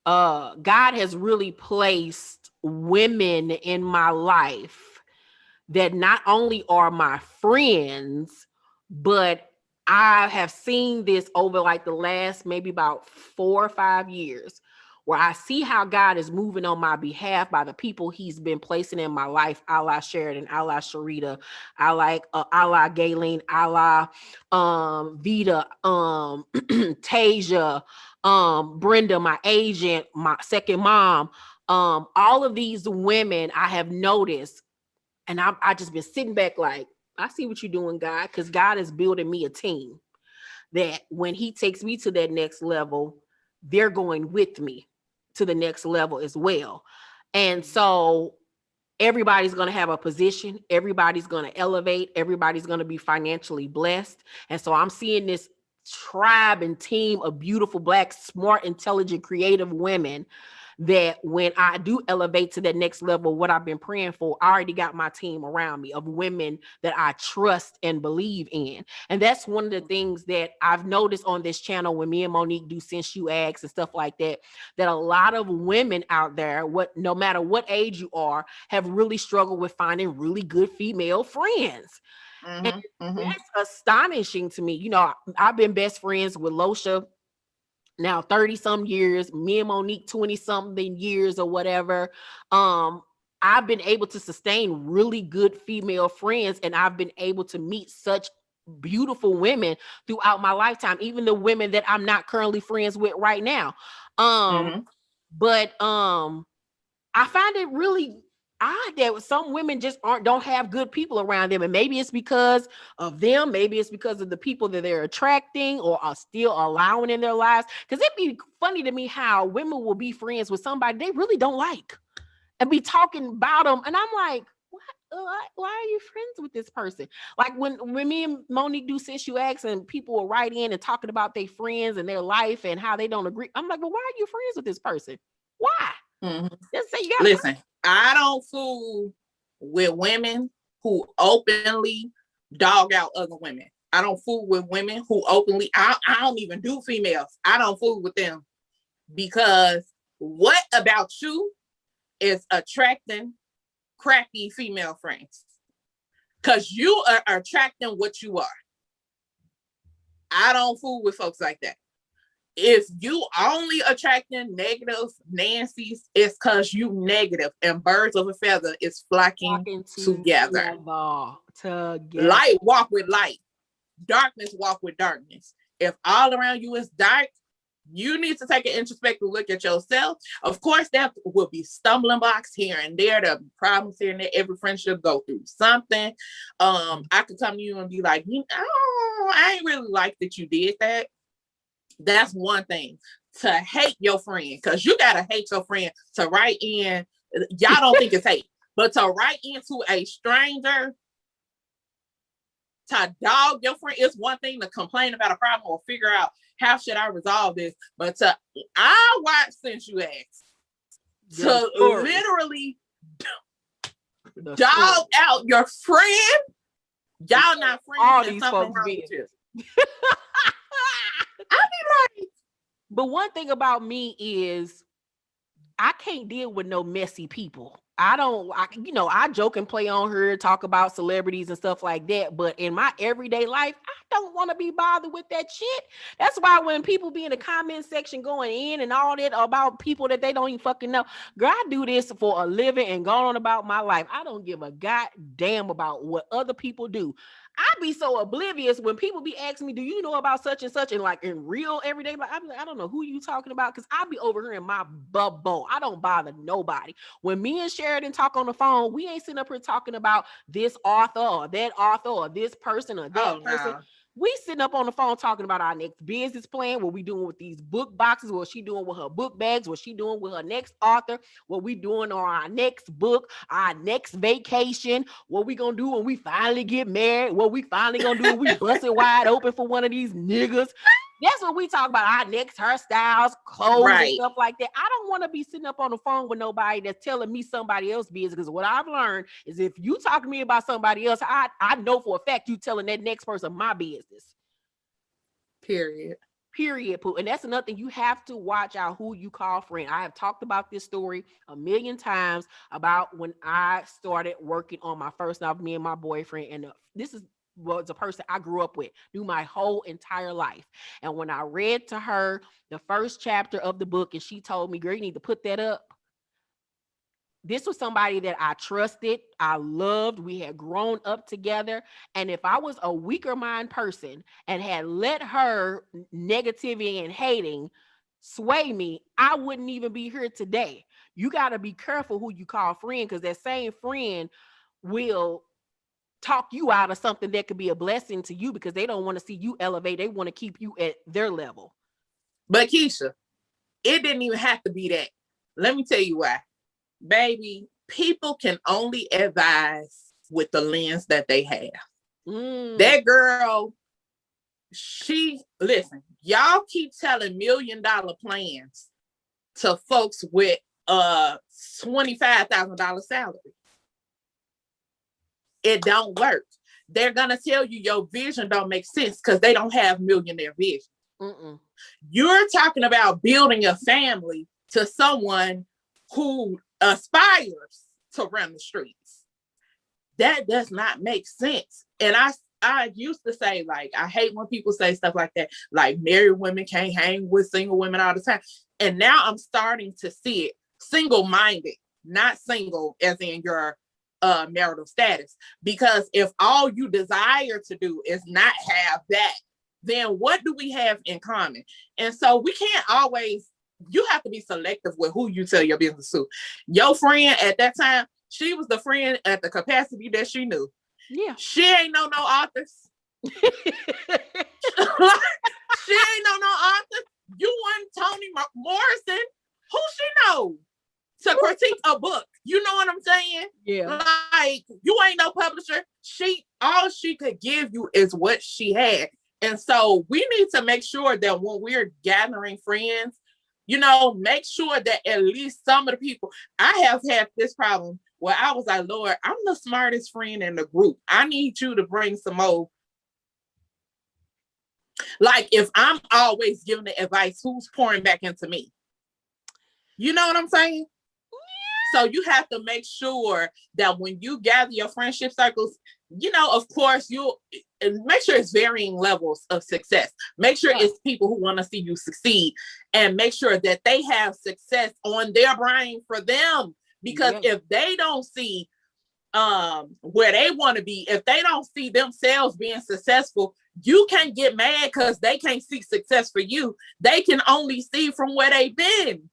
God has really placed women in my life that not only are my friends, but I have seen this over like the last maybe about 4 or 5 years, where I see how God is moving on my behalf by the people he's been placing in my life, a la Sheridan, a la Sharita, a la Gayleen, a la Vita, Tasia, Brenda, my agent, my second mom. All of these women I have noticed, and I just been sitting back like, I see what you're doing, God, because God is building me a team that when he takes me to that next level, they're going with me to the next level as well. And so everybody's going to have a position, everybody's going to elevate, everybody's going to be financially blessed. And so I'm seeing this tribe and team of beautiful, Black, smart, intelligent, creative women that when I do elevate to that next level, what I've been praying for, I already got my team around me of women that I trust and believe in. And that's one of the things that I've noticed on this channel when me and Monique do Since You Ask and stuff like that, that a lot of women out there, no matter what age you are, have really struggled with finding really good female friends. And Mm-hmm. Mm-hmm. that's astonishing to me. You know, I've been best friends with Losha now 30 some years, me and Monique 20 something years or whatever. I've been able to sustain really good female friends, and I've been able to meet such beautiful women throughout my lifetime, even the women that I'm not currently friends with right now. Mm-hmm. But I find it really odd that some women just don't have good people around them. And maybe it's because of them, maybe it's because of the people that they're attracting or are still allowing in their lives. Because it'd be funny to me how women will be friends with somebody they really don't like and be talking about them. And I'm like, what? Why are you friends with this person? Like when me and Monique do Since You Ask, and people will write in and talking about their friends and their life and how they don't agree. I'm like, well, why are you friends with this person? Why? Mm-hmm. Just say you got. Listen, I don't fool with women who openly dog out other women. I don't fool with women who openly, I don't even do females. I don't fool with them, because what about you is attracting crappy female friends? Because you are attracting what you are. I don't fool with folks like that. If you only attracting negative Nancy's, it's because you negative, and birds of a feather is flocking together. Light walk with light, darkness walk with darkness. If all around you is dark, you need to take an introspective look at yourself. Of course, there will be stumbling blocks here and there. There'll be problems here and there. Every friendship go through something. I could come to you and be like, oh, I ain't really like that you did that. That's one thing. To hate your friend, because you gotta hate your friend to write in. Y'all don't think it's hate, but to write into a stranger, to dog your friend, is one thing. To complain about a problem or figure out how should I resolve this, but I watch Since You Ask to literally dog out your friend. Y'all not friends. All these folks be. I be like, but one thing about me is I can't deal with no messy people. I joke and play on her, talk about celebrities and stuff like that. But in my everyday life, I don't want to be bothered with that shit. That's why when people be in the comment section going in and all that about people that they don't even fucking know, girl, I do this for a living and going on about my life. I don't give a goddamn about what other people do. I be so oblivious when people be asking me, do you know about such and such? And like in real everyday life, I be like, I don't know who you talking about, because I be over here in my bubble. I don't bother nobody. When me and Sheridan talk on the phone, we ain't sitting up here talking about this author or this person or that Oh person. no. We sitting up on the phone talking about our next business plan, what we doing with these book boxes, what she doing with her book bags, what she doing with her next author, what we doing on our next book, our next vacation, what we gonna do when we finally get married, what we finally gonna do when we bust it wide open for one of these niggas. That's what we talk about, our next hairstyles, clothes, and Right. stuff like that. I don't want to be sitting up on the phone with nobody that's telling me somebody else's business, because what I've learned is if you talk to me about somebody else, I know for a fact you telling that next person my business. Period. Period. Pooh. And that's another thing. You have to watch out who you call friend. I have talked about this story a million times about when I started working on my first novel, me and my boyfriend. And this was a person I grew up with, knew my whole entire life. And when I read to her the first chapter of the book and she told me, girl, you need to put that up. This was somebody that I trusted, I loved, we had grown up together. And if I was a weaker mind person and had let her negativity and hating sway me, I wouldn't even be here today. You got to be careful who you call friend, because that same friend will talk you out of something that could be a blessing to you, because they don't want to see you elevate. They want to keep you at their level. But Keisha, it didn't even have to be that. Let me tell you why. Baby, people can only advise with the lens that they have. That girl, listen, y'all keep telling $1 million plans to folks with a $25,000 salary. It don't work. They're gonna tell you your vision don't make sense because they don't have millionaire vision. Mm-mm. You're talking about building a family to someone who aspires to run the streets. That does not make sense. And I used to say, like, I hate when people say stuff like that, like married women can't hang with single women all the time. And now I'm starting to see it single-minded, not single as in your marital status. Because if all you desire to do is not have that, then what do we have in common? And so we can't always, you have to be selective with who you tell your business to. Your friend at that time, she was the friend at the capacity that she knew. Yeah. She ain't know no authors. She ain't know no authors. You want Toni Morrison? Who she know to critique a book? You know what I'm saying? Yeah. Like, you ain't no publisher. All she could give you is what she had. And so we need to make sure that when we're gathering friends, make sure that at least some of the people, I have had this problem where I was like, Lord, I'm the smartest friend in the group. I need you to bring some more. Like, if I'm always giving the advice, who's pouring back into me? You know what I'm saying? So you have to make sure that when you gather your friendship circles, of course, you'll make sure it's varying levels of success. Make sure it's people who want to see you succeed, and make sure that they have success on their brain for them. Because if they don't see where they want to be, if they don't see themselves being successful, you can't get mad because they can't see success for you. They can only see from where they've been.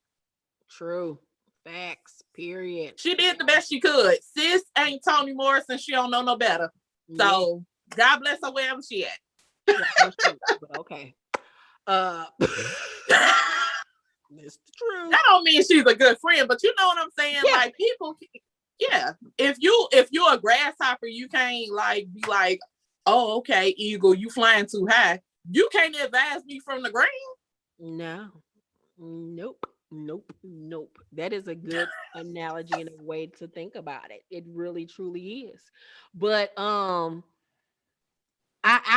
True. Facts. Period. She did the best she could. Sis ain't Toni Morrison. She don't know no better. So God bless her wherever she at. But okay. It's true. That don't mean she's a good friend, but you know what I'm saying? Yeah. Like, people, if you're a grasshopper, you can't like be like, oh, okay, eagle, you flying too high. You can't advise me from the ground. No. Nope. That is a good analogy and a way to think about it. It really truly is. But I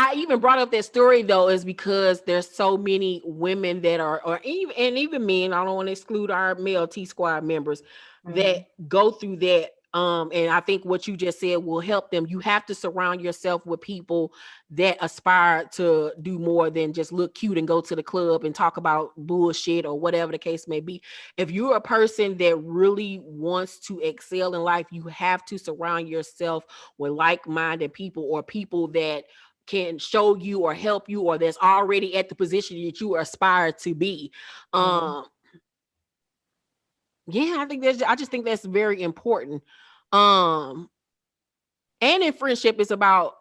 I even brought up that story though, is because there's so many women that are, or even men. I don't want to exclude our male T Squad members that go through that. And I think what you just said will help them. You have to surround yourself with people that aspire to do more than just look cute and go to the club and talk about bullshit or whatever the case may be. If you're a person that really wants to excel in life, you have to surround yourself with like-minded people, or people that can show you or help you, or that's already at the position that you aspire to be. Yeah, I just think that's very important. And in friendship, it's about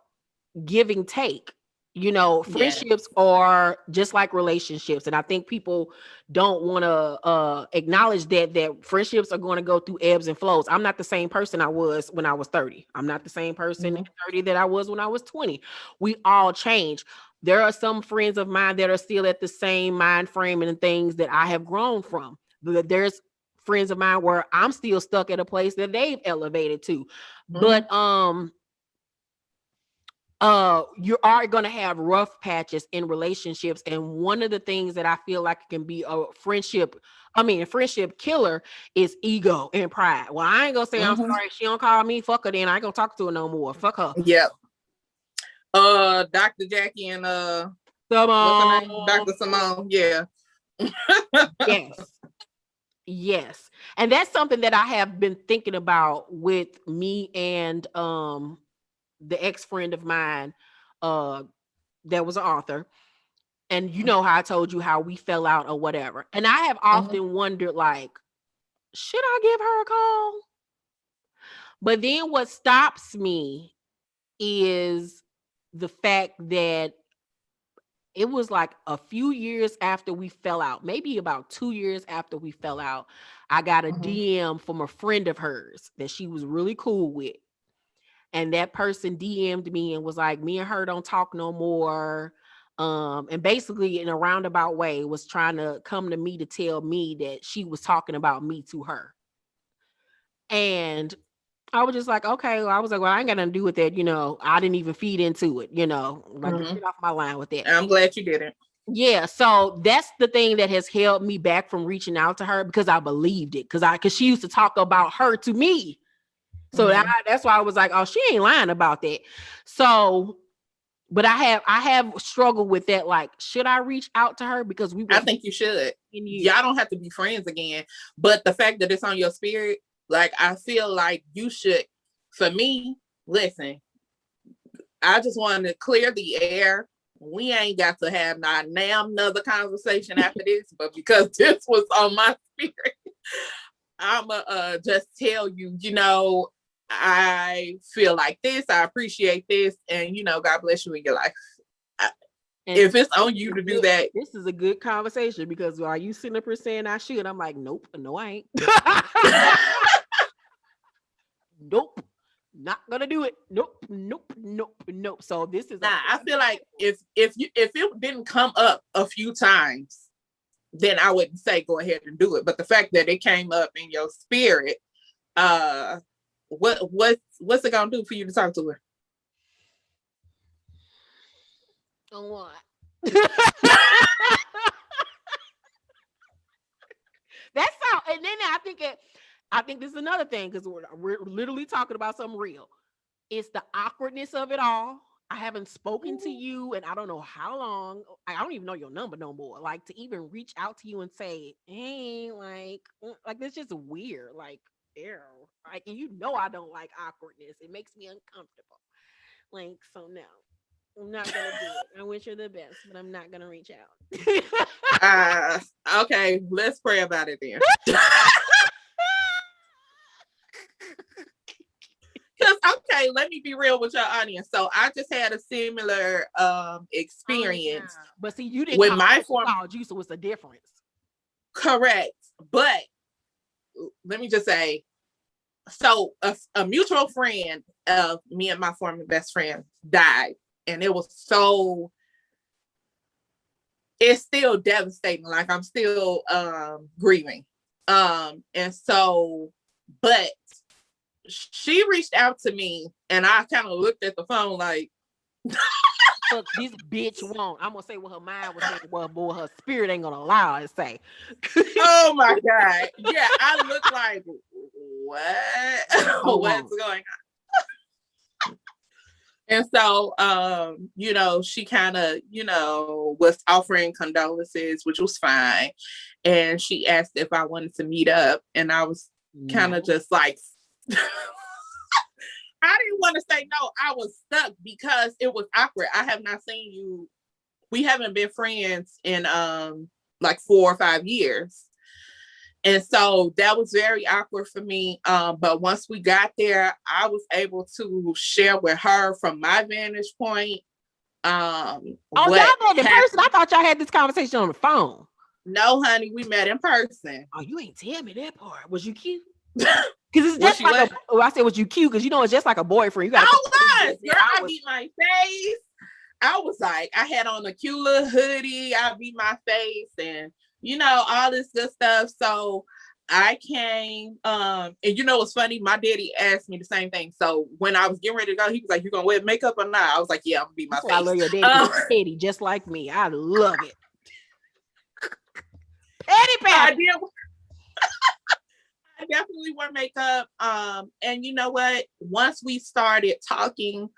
give and take. Friendships are just like relationships, and I think people don't want to acknowledge that friendships are going to go through ebbs and flows. I'm not the same person I was when I was 30. I'm not the same person at 30 that I was when I was 20. We all change. There are some friends of mine that are still at the same mind frame and things that I have grown from. There's friends of mine where I'm still stuck at a place that they've elevated to. But you are going to have rough patches in relationships, and one of the things that I feel like can be a friendship killer is ego and pride. Well, I ain't gonna say I'm sorry, she don't call me, fuck her, then I ain't gonna talk to her no more, fuck her. Dr. Jackie and Simone. Dr. Simone. Yes, and that's something that I have been thinking about with me and the ex-friend of mine that was an author. And you know how I told you how we fell out or whatever. And I have often wondered, like, should I give her a call? But then what stops me is the fact that it was like a few years after we fell out, maybe about 2 years after we fell out, I got a DM from a friend of hers that she was really cool with. And that person DM'd me and was like, me and her don't talk no more. And basically in a roundabout way was trying to come to me to tell me that she was talking about me to her. And I was just like, okay. Well, I was like, well, I ain't got nothing to do with that. I didn't even feed into it, like get off my line with that. I'm glad you didn't. Yeah. So that's the thing that has held me back from reaching out to her, because I believed it. Cause she used to talk about her to me. So that's why I was like, oh, she ain't lying about that. So, but I have struggled with that. Like, should I reach out to her? Because I think you should. Y'all don't have to be friends again. But the fact that it's on your spirit, like, I feel like you should. For me, listen, I just wanted to clear the air. We ain't got to have another conversation after this, but because this was on my spirit, I'ma just tell you, I feel like this. I appreciate this. And, God bless you in your life. If it's on you to do that. This is a good conversation, because are you sitting up here saying I should? I'm like, nope, no, I ain't. Nope. Not gonna do it. Nope. So this is I feel like if it didn't come up a few times, then I wouldn't say go ahead and do it. But the fact that it came up in your spirit, what's it gonna do for you to talk to her? A lot. That's how. And then I think this is another thing, because we're literally talking about something real. It's the awkwardness of it all. I haven't spoken to you and I don't know how long. I don't even know your number no more. Like, to even reach out to you and say, hey, like it's just weird. Like, ew. Like, and I don't like awkwardness. It makes me uncomfortable. Like, so no, I'm not gonna do it. I wish her the best, but I'm not gonna reach out. Okay, let's pray about it then. Okay, let me be real with your audience. So I just had a similar experience. But see, you didn't with my form. Called you, so it's a difference. Correct. But let me just say, so a mutual friend of me and my former best friend died. And it was it's still devastating. Like, I'm still grieving. And so, but she reached out to me and I kind of looked at the phone like, fuck this bitch want? I'm gonna say what her mind was saying, well, boy, her spirit ain't gonna allow her to say. Oh my God. Yeah, I look like, what? Hold What's on. going on? And so, you know, she kind of, you know, was offering condolences, which was fine. And she asked if I wanted to meet up. And I was kind of just like, I didn't want to say no. I was stuck because it was awkward. I have not seen you. We haven't been friends in like 4 or 5 years. And so that was very awkward for me. But once we got there, I was able to share with her from my vantage point. Oh, y'all met in person? I thought y'all had this conversation on the phone. No, honey, we met in person. Oh, you ain't tell me that part. Was you cute? Because it's just like I said, was you cute? Because you know it's just like a boyfriend. You got. I was. Girl, I beat my face. I was like, I had on a cute little hoodie. I beat my face, and you know all this good stuff. So I came. And you know what's funny? My daddy asked me the same thing. So when I was getting ready to go, he was like, "You gonna wear makeup or not?" I was like, "Yeah, I'm gonna beat my face." I love your daddy. Petty, just like me. I love it. Petty, petty. I definitely wore makeup. And you know what? Once we started talking,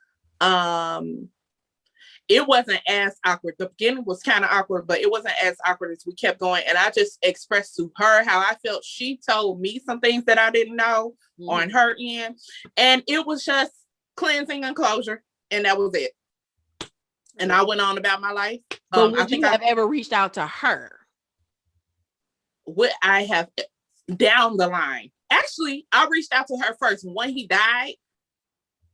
it wasn't as awkward. The beginning was kind of awkward, but it wasn't as awkward as we kept going. And I just expressed to her how I felt. She told me some things that I didn't know on her end. And it was just cleansing and closure. And that was it. And I went on about my life. But would you have ever reached out to her? Would I have down the line? Actually, I reached out to her first. When he died,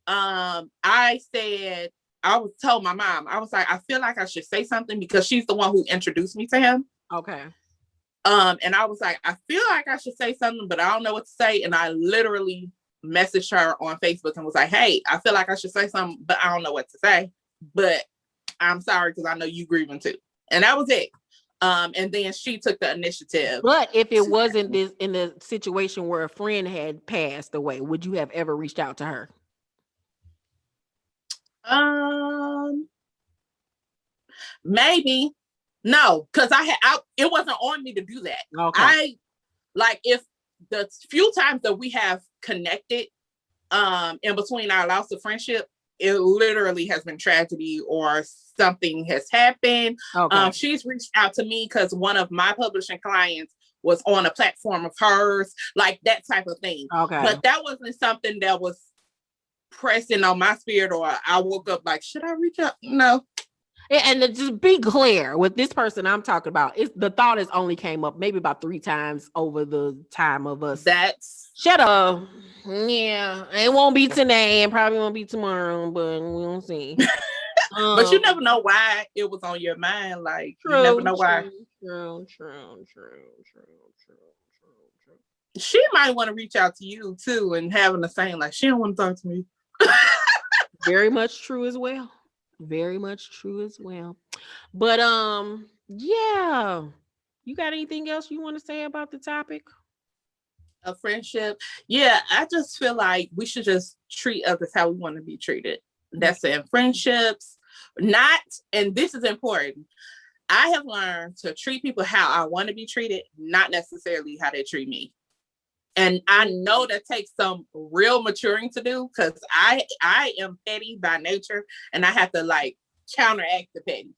I said, I was told my mom, I was like, I feel like I should say something because she's the one who introduced me to him. Okay. And I was like, I feel like I should say something, but I don't know what to say. And I literally messaged her on Facebook and was like, hey, I feel like I should say something, but I don't know what to say. But I'm sorry because I know you grieving too. And that was it. And then she took the initiative. But if it wasn't this in the situation where a friend had passed away, would you have ever reached out to her? Maybe. No, because it wasn't on me to do that. Okay. If the few times that we have connected in between our loss of friendship, it literally has been tragedy or something has happened. Okay. She's reached out to me because one of my publishing clients was on a platform of hers, like that type of thing. Okay. But that wasn't something that was pressing on my spirit, or I woke up like, should I reach out? No. And to just be clear with this person I'm talking about, the thought has only came up maybe about 3 times over the time of us. Shut up. Yeah, it won't be today and probably won't be tomorrow, but we'll see. But you never know why it was on your mind. Like, you never know why. True. She might want to reach out to you too and having the same, like, she don't want to talk to me. Very much true as well. Very much true as well. But yeah. You got anything else you want to say about the topic? A friendship? Yeah, I just feel like we should just treat others how we want to be treated. That's in friendships. Not, and this is important, I have learned to treat people how I want to be treated, not necessarily how they treat me. And I know that takes some real maturing to do because I am petty by nature and I have to like counteract the petty.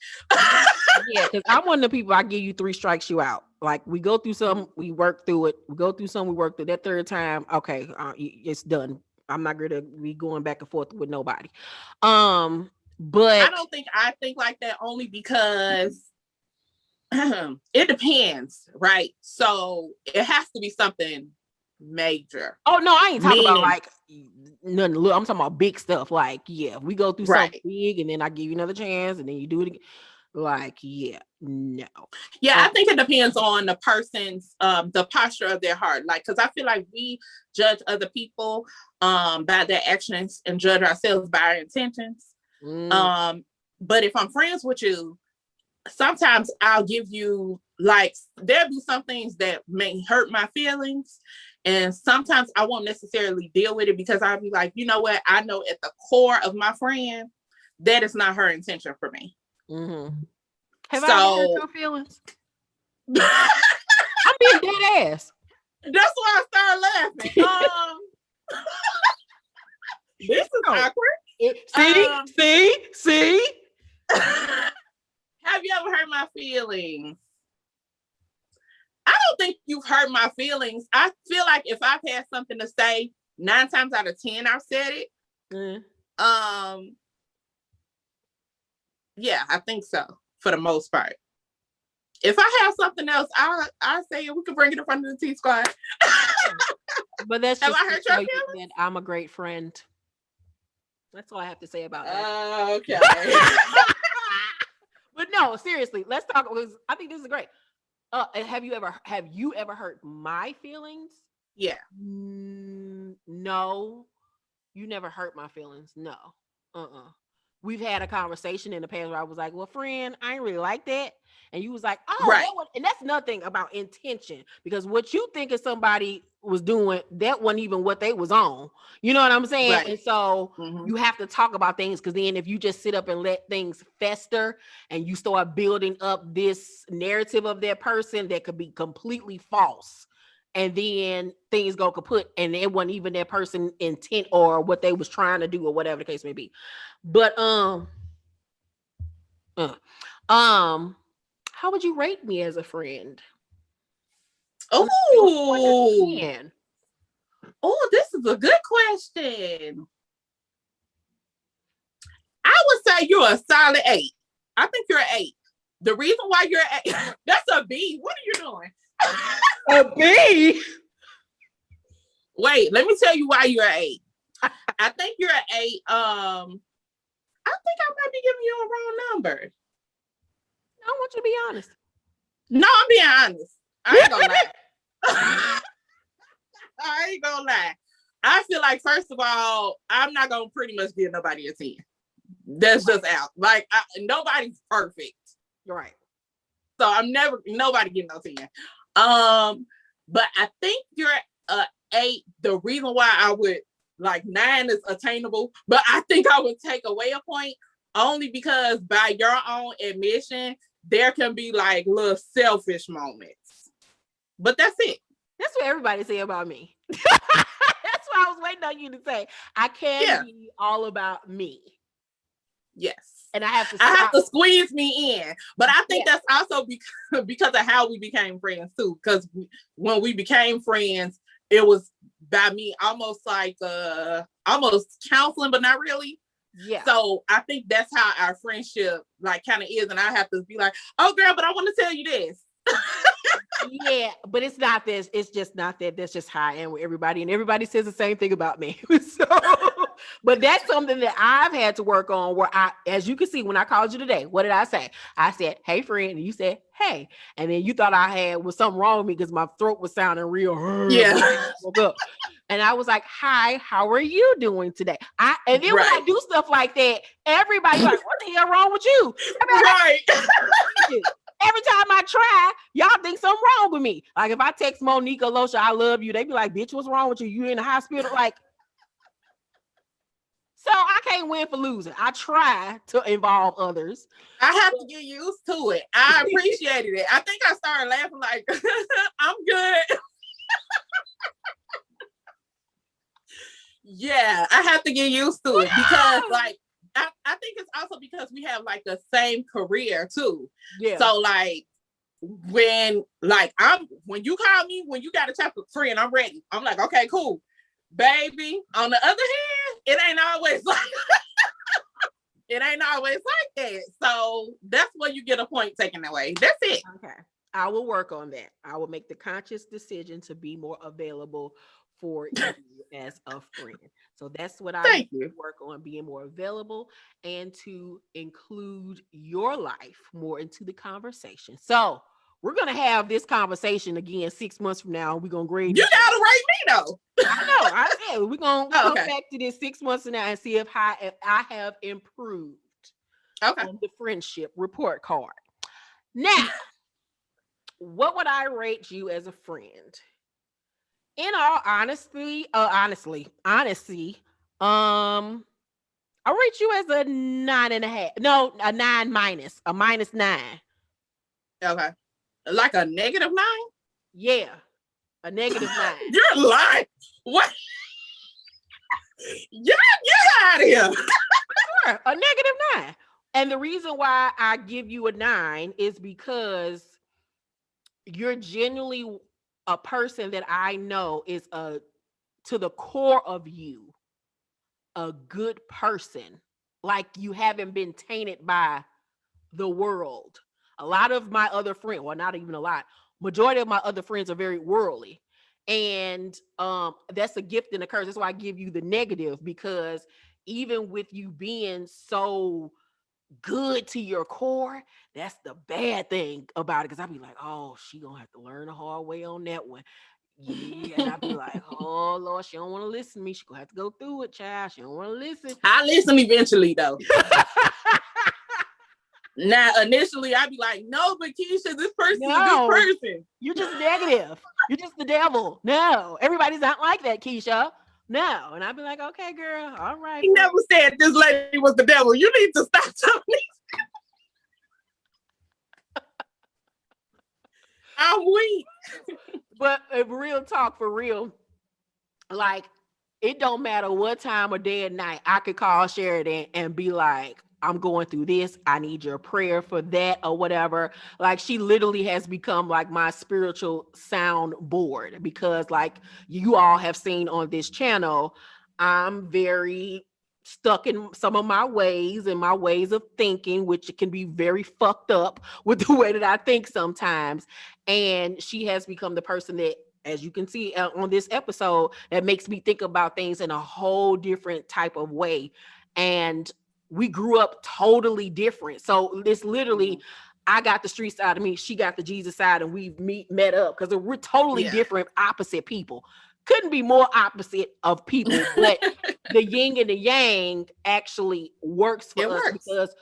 Yeah, because I'm one of the people, I give you 3 strikes, you out. Like we go through something, we work through it. We go through something, we work through that 3rd time. Okay, it's done. I'm not going to be going back and forth with nobody. But I don't think I think like that only because it depends, right? So it has to be something major. Oh no, I ain't talking about like nothing little. I'm talking about big stuff. Like, yeah, we go through something big and then I give you another chance and then you do it again. Like, yeah, no. Yeah, I think it depends on the person's the posture of their heart. Like, because I feel like we judge other people by their actions and judge ourselves by our intentions. But if I'm friends with you, sometimes I'll give you, like, there'll be some things that may hurt my feelings. And sometimes I won't necessarily deal with it because I'll be like, you know what? I know at the core of my friend, that is not her intention for me. Mm-hmm. Have I ever hurt your feelings? That's I'm being dead ass. why I started laughing. This is awkward. See. Have you ever hurt my feelings? I don't think you've hurt my feelings. I feel like if I've had something to say, 9 times out of 10, I've said it. Yeah, I think so for the most part. If I have something else, I'll say it. We can bring it in front of the T Squad. But that's just have I hurt your feelings? That I'm a great friend. That's all I have to say about that. Okay. But no, seriously, let's talk, because I think this is great. Have you ever hurt my feelings? Yeah. No, you never hurt my feelings. No. We've had a conversation in the past where I was like, well, friend, I ain't really like that. And you was like, oh, right. And that's nothing about intention, because what you think is somebody was doing, that wasn't even what they was on. You know what I'm saying? Right. And so you have to talk about things, because then if you just sit up and let things fester and you start building up this narrative of that person that could be completely false, and then things go kaput, and it wasn't even that person intent or what they was trying to do or whatever the case may be. But how would you rate me as a friend? Oh, this is a good question. I would say you're a solid 8. I think you're an 8. The reason why you're an 8, that's a B. What are you doing? A B? Wait, let me tell you why you're an 8. I think you're an 8. I think I might be giving you a wrong number. I want you to be honest. No, I'm being honest. I ain't gonna lie. I ain't gonna lie. I feel like, first of all, I'm not gonna pretty much give nobody a 10. That's just out. Like, nobody's perfect. Right. So nobody getting no 10. But I think you're a 8. The reason why I would, like, 9 is attainable, but I think I would take away a point only because, by your own admission, there can be like little selfish moments. But that's it. That's what everybody say about me. That's what I was waiting on you to say. I can be all about me. Yes. And I have to squeeze me in. But I think that's also because of how we became friends too. Because when we became friends, it was by me almost like almost counseling, but not really. Yeah. So I think that's how our friendship like kind of is. And I have to be like, oh girl, but I want to tell you this. Yeah, but it's not this. It's just not that. That's just how I am with everybody. And everybody says the same thing about me. So, but that's something that I've had to work on, where as you can see, when I called you today, what did I say? I said, hey, friend. And you said, hey. And then you thought I was something wrong with me because my throat was sounding real. Yeah. And I was like, hi, how are you doing today? And then when I do stuff like that, everybody's like, what the hell wrong with you? Right. Every time I try, y'all think something wrong with me. Like if I text Monique or Losha, I love you, they be like, bitch, what's wrong with you? You in the hospital? Like, so I can't win for losing. I try to involve others. I have to get used to it. I appreciated it. I think I started laughing like, I'm good. Yeah, I have to get used to it because like, I think it's also because we have like the same career too. Yeah. So like when you call me, when you got a chapter friend, I'm ready. I'm like, okay, cool. Baby. On the other hand, it ain't always like that. So that's when you get a point taken away. That's it. Okay. I will work on that. I will make the conscious decision to be more available for you as a friend. So that's what I work on, being more available and to include your life more into the conversation. So we're going to have this conversation again 6 months from now. We're going to grade. You got to rate me though. I know. I said we're going to come back to this 6 months from now and see if I have improved on the friendship report card. Now, what would I rate you as a friend? In all honesty, I I rate you as a 9.5. No, a 9 minus, a -9. Okay. Like a -9? Yeah, a -9. You're lying. What? Get out of here. Sure, a -9. And the reason why I give you a 9 is because you're genuinely a person that I know is to the core of you, a good person. Like you haven't been tainted by the world. A lot of my other friends, well, not even a lot, majority of my other friends are very worldly. And that's a gift and a curse. That's why I give you the negative, because even with you being so good to your core, that's the bad thing about it. Because I'd be like, oh, she gonna have to learn the hard way on that one. Yeah, and I'd be like, oh Lord, she don't want to listen to me. She gonna have to go through it, child. She don't want to listen. I listen eventually though. Now, initially, I'd be like, no, but Keisha, this person's a good person. You're just negative. You're just the devil. No, everybody's not like that, Keisha. No. And I'd be like, okay, girl, all right. He never said this lady was the devil. You need to stop telling me. I'm weak. But real talk, for real, like, it don't matter what time of day or night, I could call Sheridan and be like, I'm going through this. I need your prayer for that or whatever. Like, she literally has become like my spiritual sound board, because like you all have seen on this channel, I'm very stuck in some of my ways and my ways of thinking, which can be very fucked up with the way that I think sometimes. And she has become the person that, as you can see on this episode, that makes me think about things in a whole different type of way. And we grew up totally different. So it's literally, I got the street side of me, she got the Jesus side, and we've met up because we're totally different, opposite people. Couldn't be more opposite of people, but the yin and the yang actually works for us because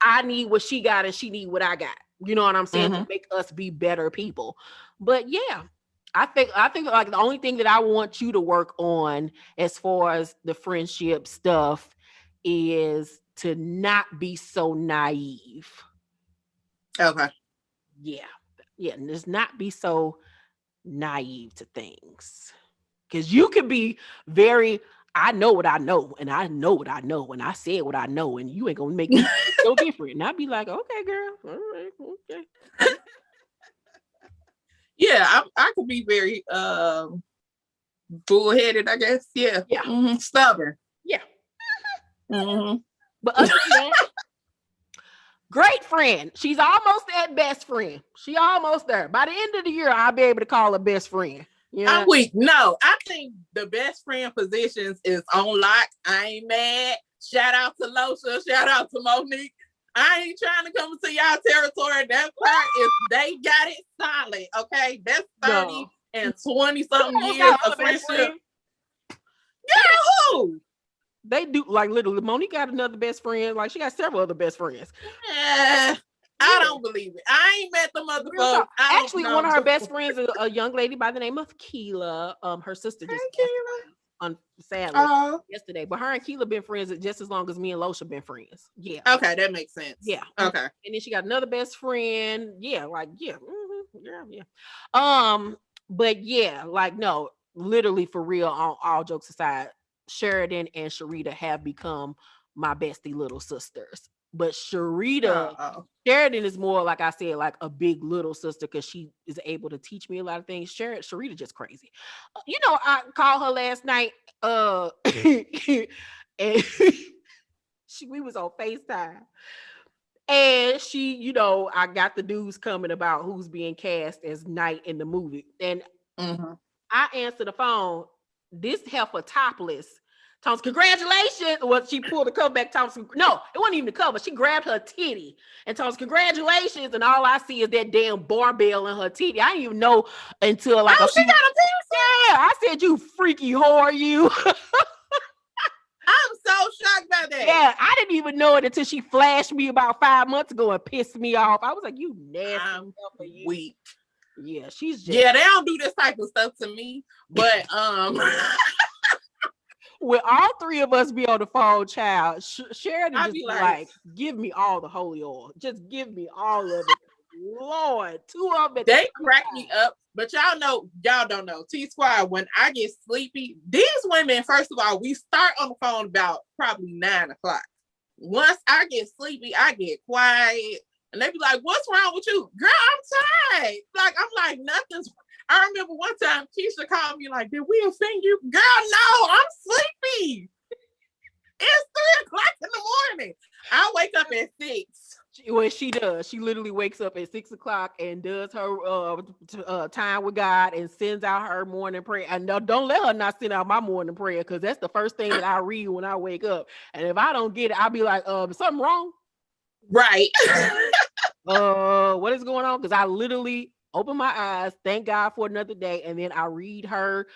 I need what she got and she need what I got. You know what I'm saying? To make us be better people. But yeah, I think like the only thing that I want you to work on as far as the friendship stuff is to not be so naive. Okay. Yeah. And just not be so naive to things. Because you can be very, I know what I know, and I know what I know, and I said what I know, and you ain't gonna make me so different. And I'd be like, okay, girl, all right, okay. Yeah, I could be very bullheaded, I guess. Yeah. Stubborn. Yeah. But other than that, great friend. She's almost at best friend. She almost there. By the end of the year, I'll be able to call her best friend. Yeah. I'm weak. No, I think the best friend positions is on lock. I ain't mad. Shout out to Losha. Shout out to Monique. I ain't trying to come into y'all territory. That part is, they got it solid. Okay, that's 30 and 20 something years of friendship. Yeah, who? They do, like, literally. Monique got another best friend. Like, she got several other best friends. I don't believe it. I ain't met the motherfucker. Actually, one of her best friends is a young lady by the name of Keela. Her sister just sadly yesterday. But her and Keela been friends just as long as me and Losha been friends. Yeah. Okay, that makes sense. Yeah. Okay. And then she got another best friend. Yeah, like yeah. But yeah, like no, literally for real, on all jokes aside, Sheridan and Sharita have become my bestie little sisters. But Sheridan is more, like I said, like a big little sister, because she is able to teach me a lot of things. Sharita just crazy. I called her last night, and we was on FaceTime. And she, I got the news coming about who's being cast as Knight in the movie. And I answered the phone. This heifer topless. Thomas, congratulations. Well, she pulled the cover back. Thomas, no, it wasn't even the cover. She grabbed her titty. And Thomas, congratulations. And all I see is that damn barbell in her titty. I didn't even know until like she got a piercing. Yeah, I said, you freaky whore, you. I'm so shocked by that. Yeah, I didn't even know it until she flashed me about 5 months ago and pissed me off. I was like, you nasty. I'm weak. Yeah, she's just... Yeah, they don't do this type of stuff to me. But when all three of us be on the phone, child, Sheridan I'd just be be like, like, give me all the holy oil. Just give me all of it. Lord, two of them at the they same crack me time. up, but y'all don't know. T Squad, when I get sleepy, these women, first of all, we start on the phone about probably 9 o'clock. Once I get sleepy, I get quiet. And they be like, what's wrong with you? Girl, I'm tired. Like, I'm like, nothing's. I remember one time Keisha called me like, did we offend you? Girl, no, I'm sleepy. It's 3 o'clock in the morning. I wake up at 6. Well, she does. She literally wakes up at 6 o'clock and does her time with God and sends out her morning prayer. And don't let her not send out my morning prayer, because that's the first thing that I read when I wake up. And if I don't get it, I'll be like, something wrong? Right. What is going on? Because I literally open my eyes, thank God for another day, and then I read her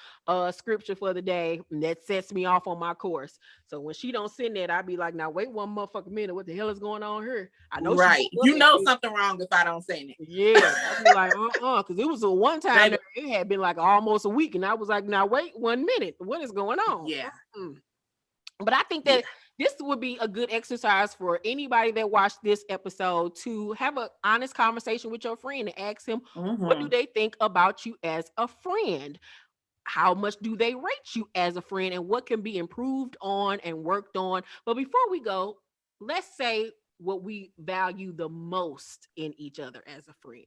scripture for the day, and that sets me off on my course. So when she don't send that, I be like, now wait one motherfucking minute, what the hell is going on here? I know she Right. woke up You at know 6. something wrong if I don't say it. Yeah, I'd be like, because it was a one time Baby. that it had been like almost a week, and I was like, now wait 1 minute, what is going on? Yeah. But I think that this would be a good exercise for anybody that watched this episode to have an honest conversation with your friend and ask him, what do they think about you as a friend? How much do they rate you as a friend, and what can be improved on and worked on? But before we go, let's say what we value the most in each other as a friend.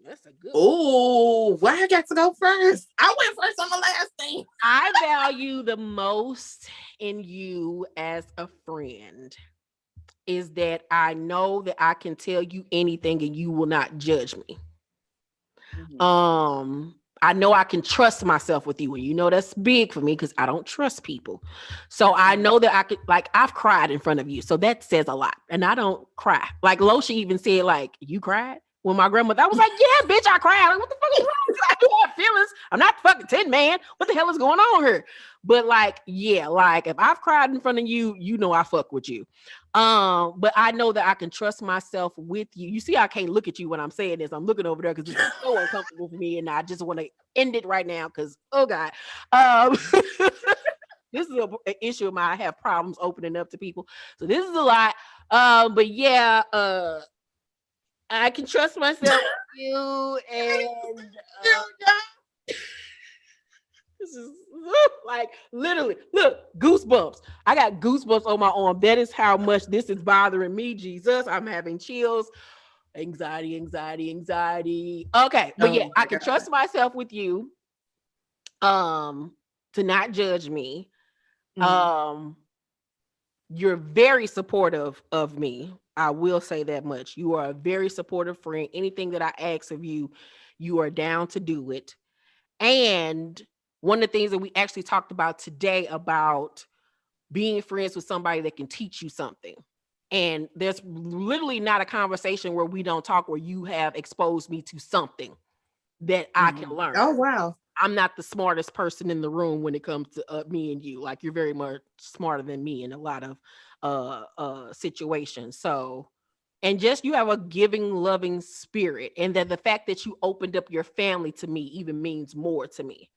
That's a good one. Oh, why I got to go first? I went first on the last thing. I value the most in you as a friend is that I know that I can tell you anything and you will not judge me. I know I can trust myself with you, and you know that's big for me because I don't trust people. So I know that I could, like, I've cried in front of you, so that says a lot. And I don't cry. Like Losha even said, like, you cried when my grandmother. I was like, yeah, bitch, I cried. Like, what the fuck is wrong? I do have feelings. I'm not fucking Tin Man. What the hell is going on here? But like, yeah, like if I've cried in front of you, you know I fuck with you. But I know that I can trust myself with you. You see, I can't look at you when I'm saying this. I'm looking over there because it's so uncomfortable for me, and I just want to end it right now because, oh God. This is an issue of mine. I have problems opening up to people. So this is a lot. But yeah, I can trust myself with you, and this is like literally, look, goosebumps. I got goosebumps on my arm. That is how much this is bothering me. Jesus, I'm having chills, anxiety. Okay, but yeah, I can trust myself with you, to not judge me. You're very supportive of me. I will say that much. You are a very supportive friend. Anything that I ask of you, you are down to do it. And one of the things that we actually talked about today about being friends with somebody that can teach you something. And there's literally not a conversation where we don't talk, where you have exposed me to something that I can learn. Oh, wow. I'm not the smartest person in the room when it comes to me and you. Like, you're very much smarter than me in a lot of situations. So, and just you have a giving, loving spirit, and that the fact that you opened up your family to me even means more to me.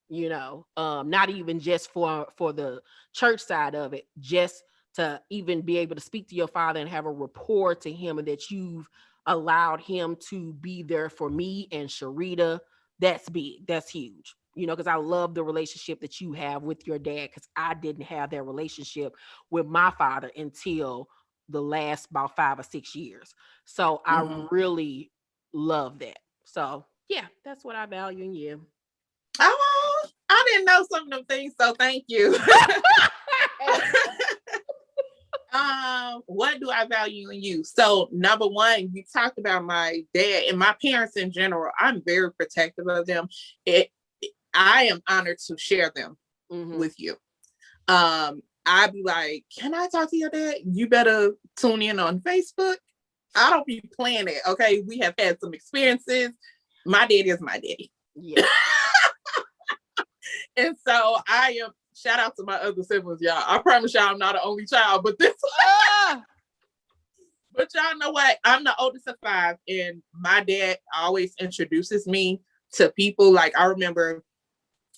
You know, not even just for the church side of it, just to even be able to speak to your father and have a rapport to him, and that you've allowed him to be there for me and Sharita. That's big. That's huge. You know, because I love the relationship that you have with your dad, because I didn't have that relationship with my father until the last about 5 or 6 years. So I really love that. So yeah, that's what I value in you. Oh, I didn't know some of them things, so thank you. What do I value in you? So number one, you talked about my dad and my parents in general. I'm very protective of them. I am honored to share them with you. I'd be like, can I talk to your dad? You better tune in on Facebook. I don't be playing it. Okay, we have had some experiences. My daddy is my daddy. Yeah. And so I am, shout out to my other siblings, y'all. I promise y'all I'm not the only child, but this but y'all know what? I'm the oldest of 5, and my dad always introduces me to people. Like, I remember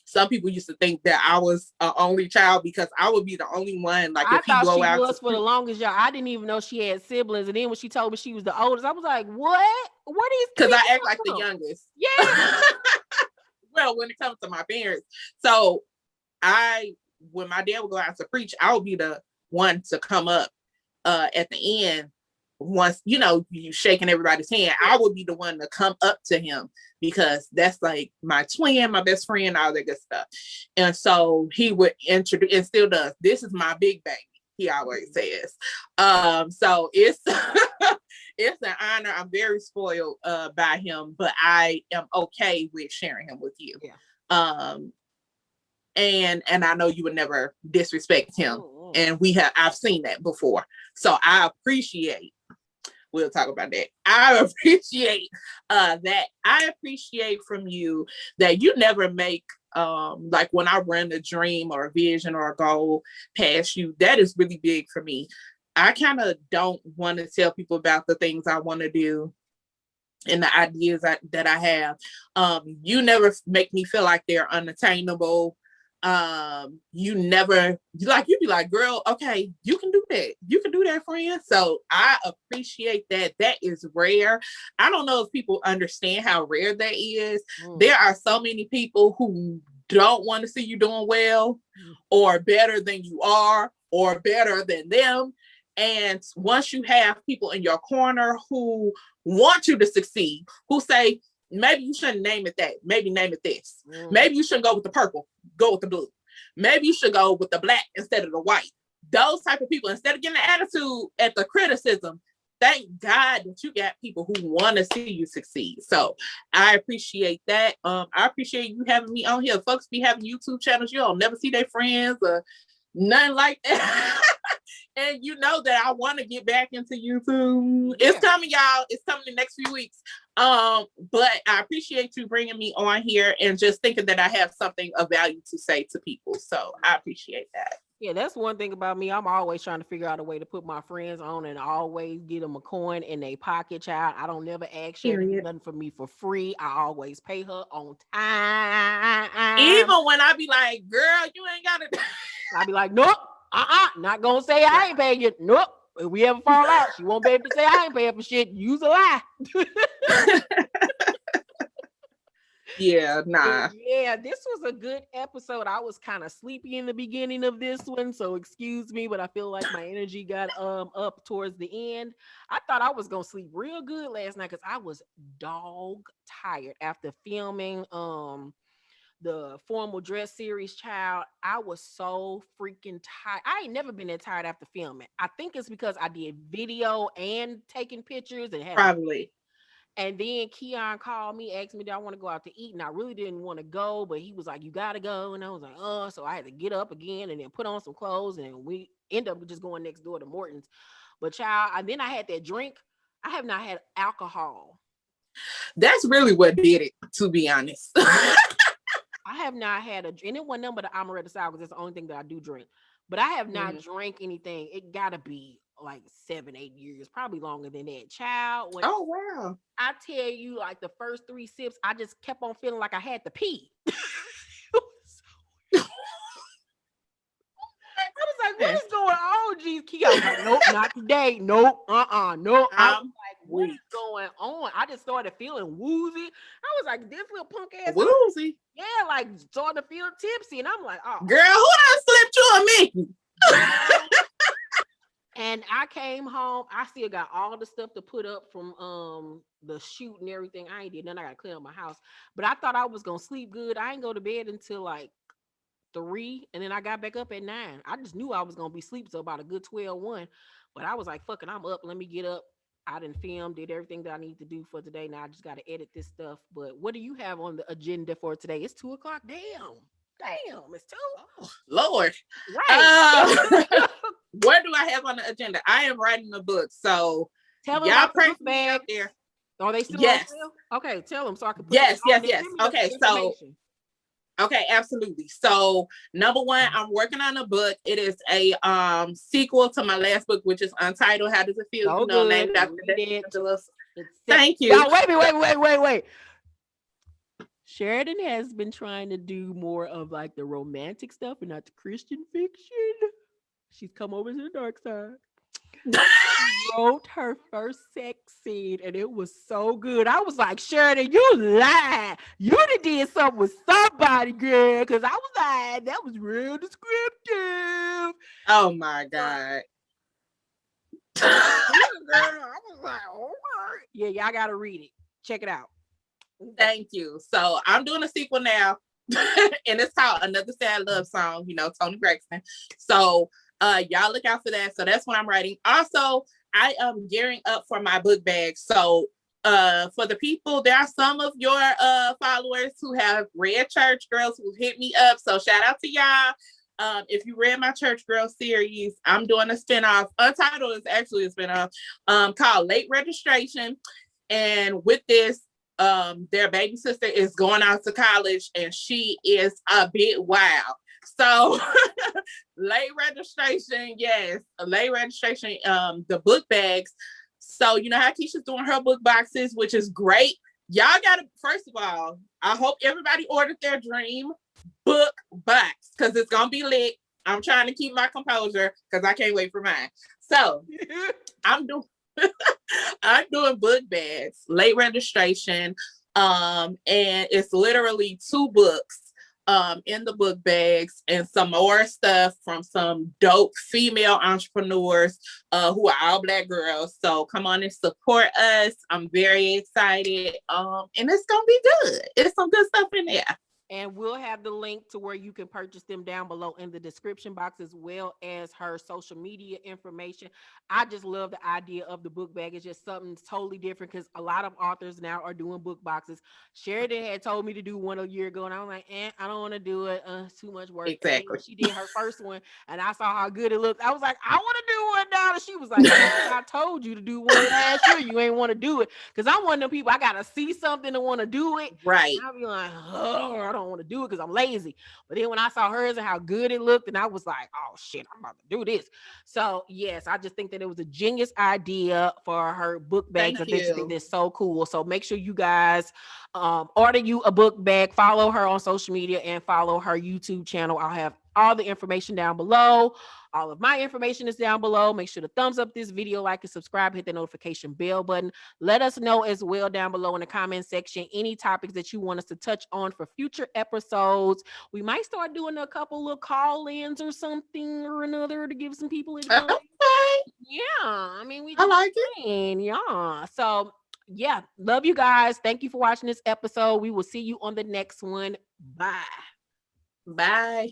some people used to think that I was an only child because I would be the only one. Like I if he thought go she out was for the longest, y'all. I didn't even know she had siblings. And then when she told me she was the oldest, I was like, what? Where these because people I act come like the from? youngest. Yeah. Well, when it comes to my parents. So when my dad would go out to preach, I would be the one to come up at the end. Once, you know, you shaking everybody's hand, I would be the one to come up to him because that's like my twin, my best friend, all that good stuff. And so he would introduce, and still does, this is my big baby, he always says. So it's it's an honor. I'm very spoiled by him, but I am okay with sharing him with you. Yeah. And I know you would never disrespect him. Mm-hmm. And I've seen that before. So I appreciate, we'll talk about that. I appreciate that. I appreciate from you that you never make, like when I run a dream or a vision or a goal past you, that is really big for me. I kind of don't want to tell people about the things I want to do and the ideas that I have. You never make me feel like they're unattainable. You never, you'd be like, girl, okay, you can do that, friend. So I appreciate that. That is rare. I don't know if people understand how rare that is. There are so many people who don't want to see you doing well or better than you are or better than them. And once you have people in your corner who want you to succeed, who say, maybe you shouldn't name it that, maybe name it this. Maybe you shouldn't go with the purple, go with the blue. Maybe you should go with the black instead of the white. Those type of people, instead of getting an attitude at the criticism, thank God that you got people who want to see you succeed. So I appreciate that. I appreciate you having me on here. Folks be having YouTube channels, you don't never see their friends or nothing like that. And you know that I want to get back into YouTube. Yeah. It's coming, y'all. It's coming the next few weeks. But I appreciate you bringing me on here and just thinking that I have something of value to say to people. So I appreciate that. Yeah, that's one thing about me. I'm always trying to figure out a way to put my friends on and always get them a coin in their pocket, child. I don't never ask her to do nothing for me for free. I always pay her on time. Even when I be like, girl, you ain't got to. I be like, nope. Not gonna say I ain't paying you. Nope. If we ever fall out, she won't be able to say I ain't paying for shit. Use a lie. Yeah, nah. Yeah, this was a good episode. I was kind of sleepy in the beginning of this one, so excuse me, but I feel like my energy got up towards the end. I thought I was gonna sleep real good last night because I was dog tired after filming the formal dress series, child. I was so freaking tired. I ain't never been that tired after filming. I think it's because I did video and taking pictures and had probably. And then Keon called me, asked me, do I want to go out to eat? And I really didn't want to go, but he was like, you got to go. And I was like, oh, so I had to get up again and then put on some clothes. And we end up just going next door to Morton's. But child, then I had that drink. I have not had alcohol. That's really what did it, to be honest. I have not had and it wasn't nothing but the amaretto sour because that's the only thing that I do drink. But I have not drank anything. It gotta be like 7-8 years, probably longer than that. Child. Oh wow. I tell you, like the first 3 sips, I just kept on feeling like I had to pee. I was like, what is going on, G's Key? I was like, nope, not today. Nope, nope. I was like, what is going on? I just started feeling woozy. I was like, this little punk ass woozy. Yeah, like starting to feel tipsy. And I'm like, oh. Girl, who done slipped you a Mickey? And I came home. I still got all the stuff to put up from the shoot and everything. I ain't did nothing. I got to clean up my house. But I thought I was going to sleep good. I ain't go to bed until like 3. And then I got back up at 9. I just knew I was going to be asleep till about a good 12-1. But I was like, fuck it, I'm up. Let me get up. I didn't film, did everything that I need to do for today. Now I just got to edit this stuff. But what do you have on the agenda for today? It's 2:00. Damn, it's 2. Oh, Lord. Right. What do I have on the agenda? I am writing a book. So tell them y'all pray for me out there. Are they still yes. on sale? Okay, tell them so I can put yes. Okay, so okay, absolutely. So number 1, I'm working on a book. It is a sequel to my last book, which is Untitled. How does it feel? So good. Named after it. Thank you. No, wait. Sheridan has been trying to do more of like the romantic stuff and not the Christian fiction. She's come over to the dark side. Wrote her first sex scene and it was so good. I was like, Sheridan, you lied. You done did something with somebody, girl. Cause I was like, that was real descriptive. Oh my God. Yeah, girl. I was like, oh yeah, y'all gotta read it. Check it out. Thank you. So I'm doing a sequel now. And it's called Another Sad Love Song, you know, Toni Braxton. So y'all look out for that. So that's what I'm writing. Also, I am gearing up for my book bag. So for the people, there are some of your followers who have read Church Girls who hit me up. So shout out to y'all. If you read my Church Girl series, I'm doing a spinoff. Untitled is actually a spinoff called Late Registration. And with this, their baby sister is going out to college and she is a bit wild. So late registration, yes, late registration, the book bags. So you know how Keisha's doing her book boxes, which is great. Y'all gotta, first of all, I hope everybody ordered their dream book box because it's gonna be lit. I'm trying to keep my composure because I can't wait for mine. So I'm doing book bags, late registration, and it's literally 2 books in the book bags and some more stuff from some dope female entrepreneurs who are all Black girls. So come on and support us. I'm very excited, and it's gonna be good. It's some good stuff in there. And we'll have the link to where you can purchase them down below in the description box, as well as her social media information. I just love the idea of the book bag. It's just something totally different because a lot of authors now are doing book boxes. Sheridan had told me to do one a year ago, and I was like, I don't want to do it. It's too much work. Exactly. She did her first one, and I saw how good it looked. I was like, I want to do one now. And she was like, I told you to do one last year. You ain't want to do it because I'm one of them people. I gotta see something to want to do it. Right. I'll be like, oh, I don't want to do it because I'm lazy. But then when I saw hers and how good it looked, and I was like, oh shit, I'm about to do this. So yes, I just think that it was a genius idea for her book bags. Thank I just you. think that's so cool. So make sure you guys order you a book bag, follow her on social media, and follow her YouTube channel. I'll have all the information down below. All of my information is down below. Make sure to thumbs up this video, like and subscribe, hit the notification bell button. Let us know as well down below in the comment section any topics that you want us to touch on for future episodes. We might start doing a couple of call-ins or something or another to give some people advice. Okay. Yeah, I mean, I like it. yeah. So yeah, love you guys. Thank you for watching this episode. We will see you on the next one. Bye. Bye.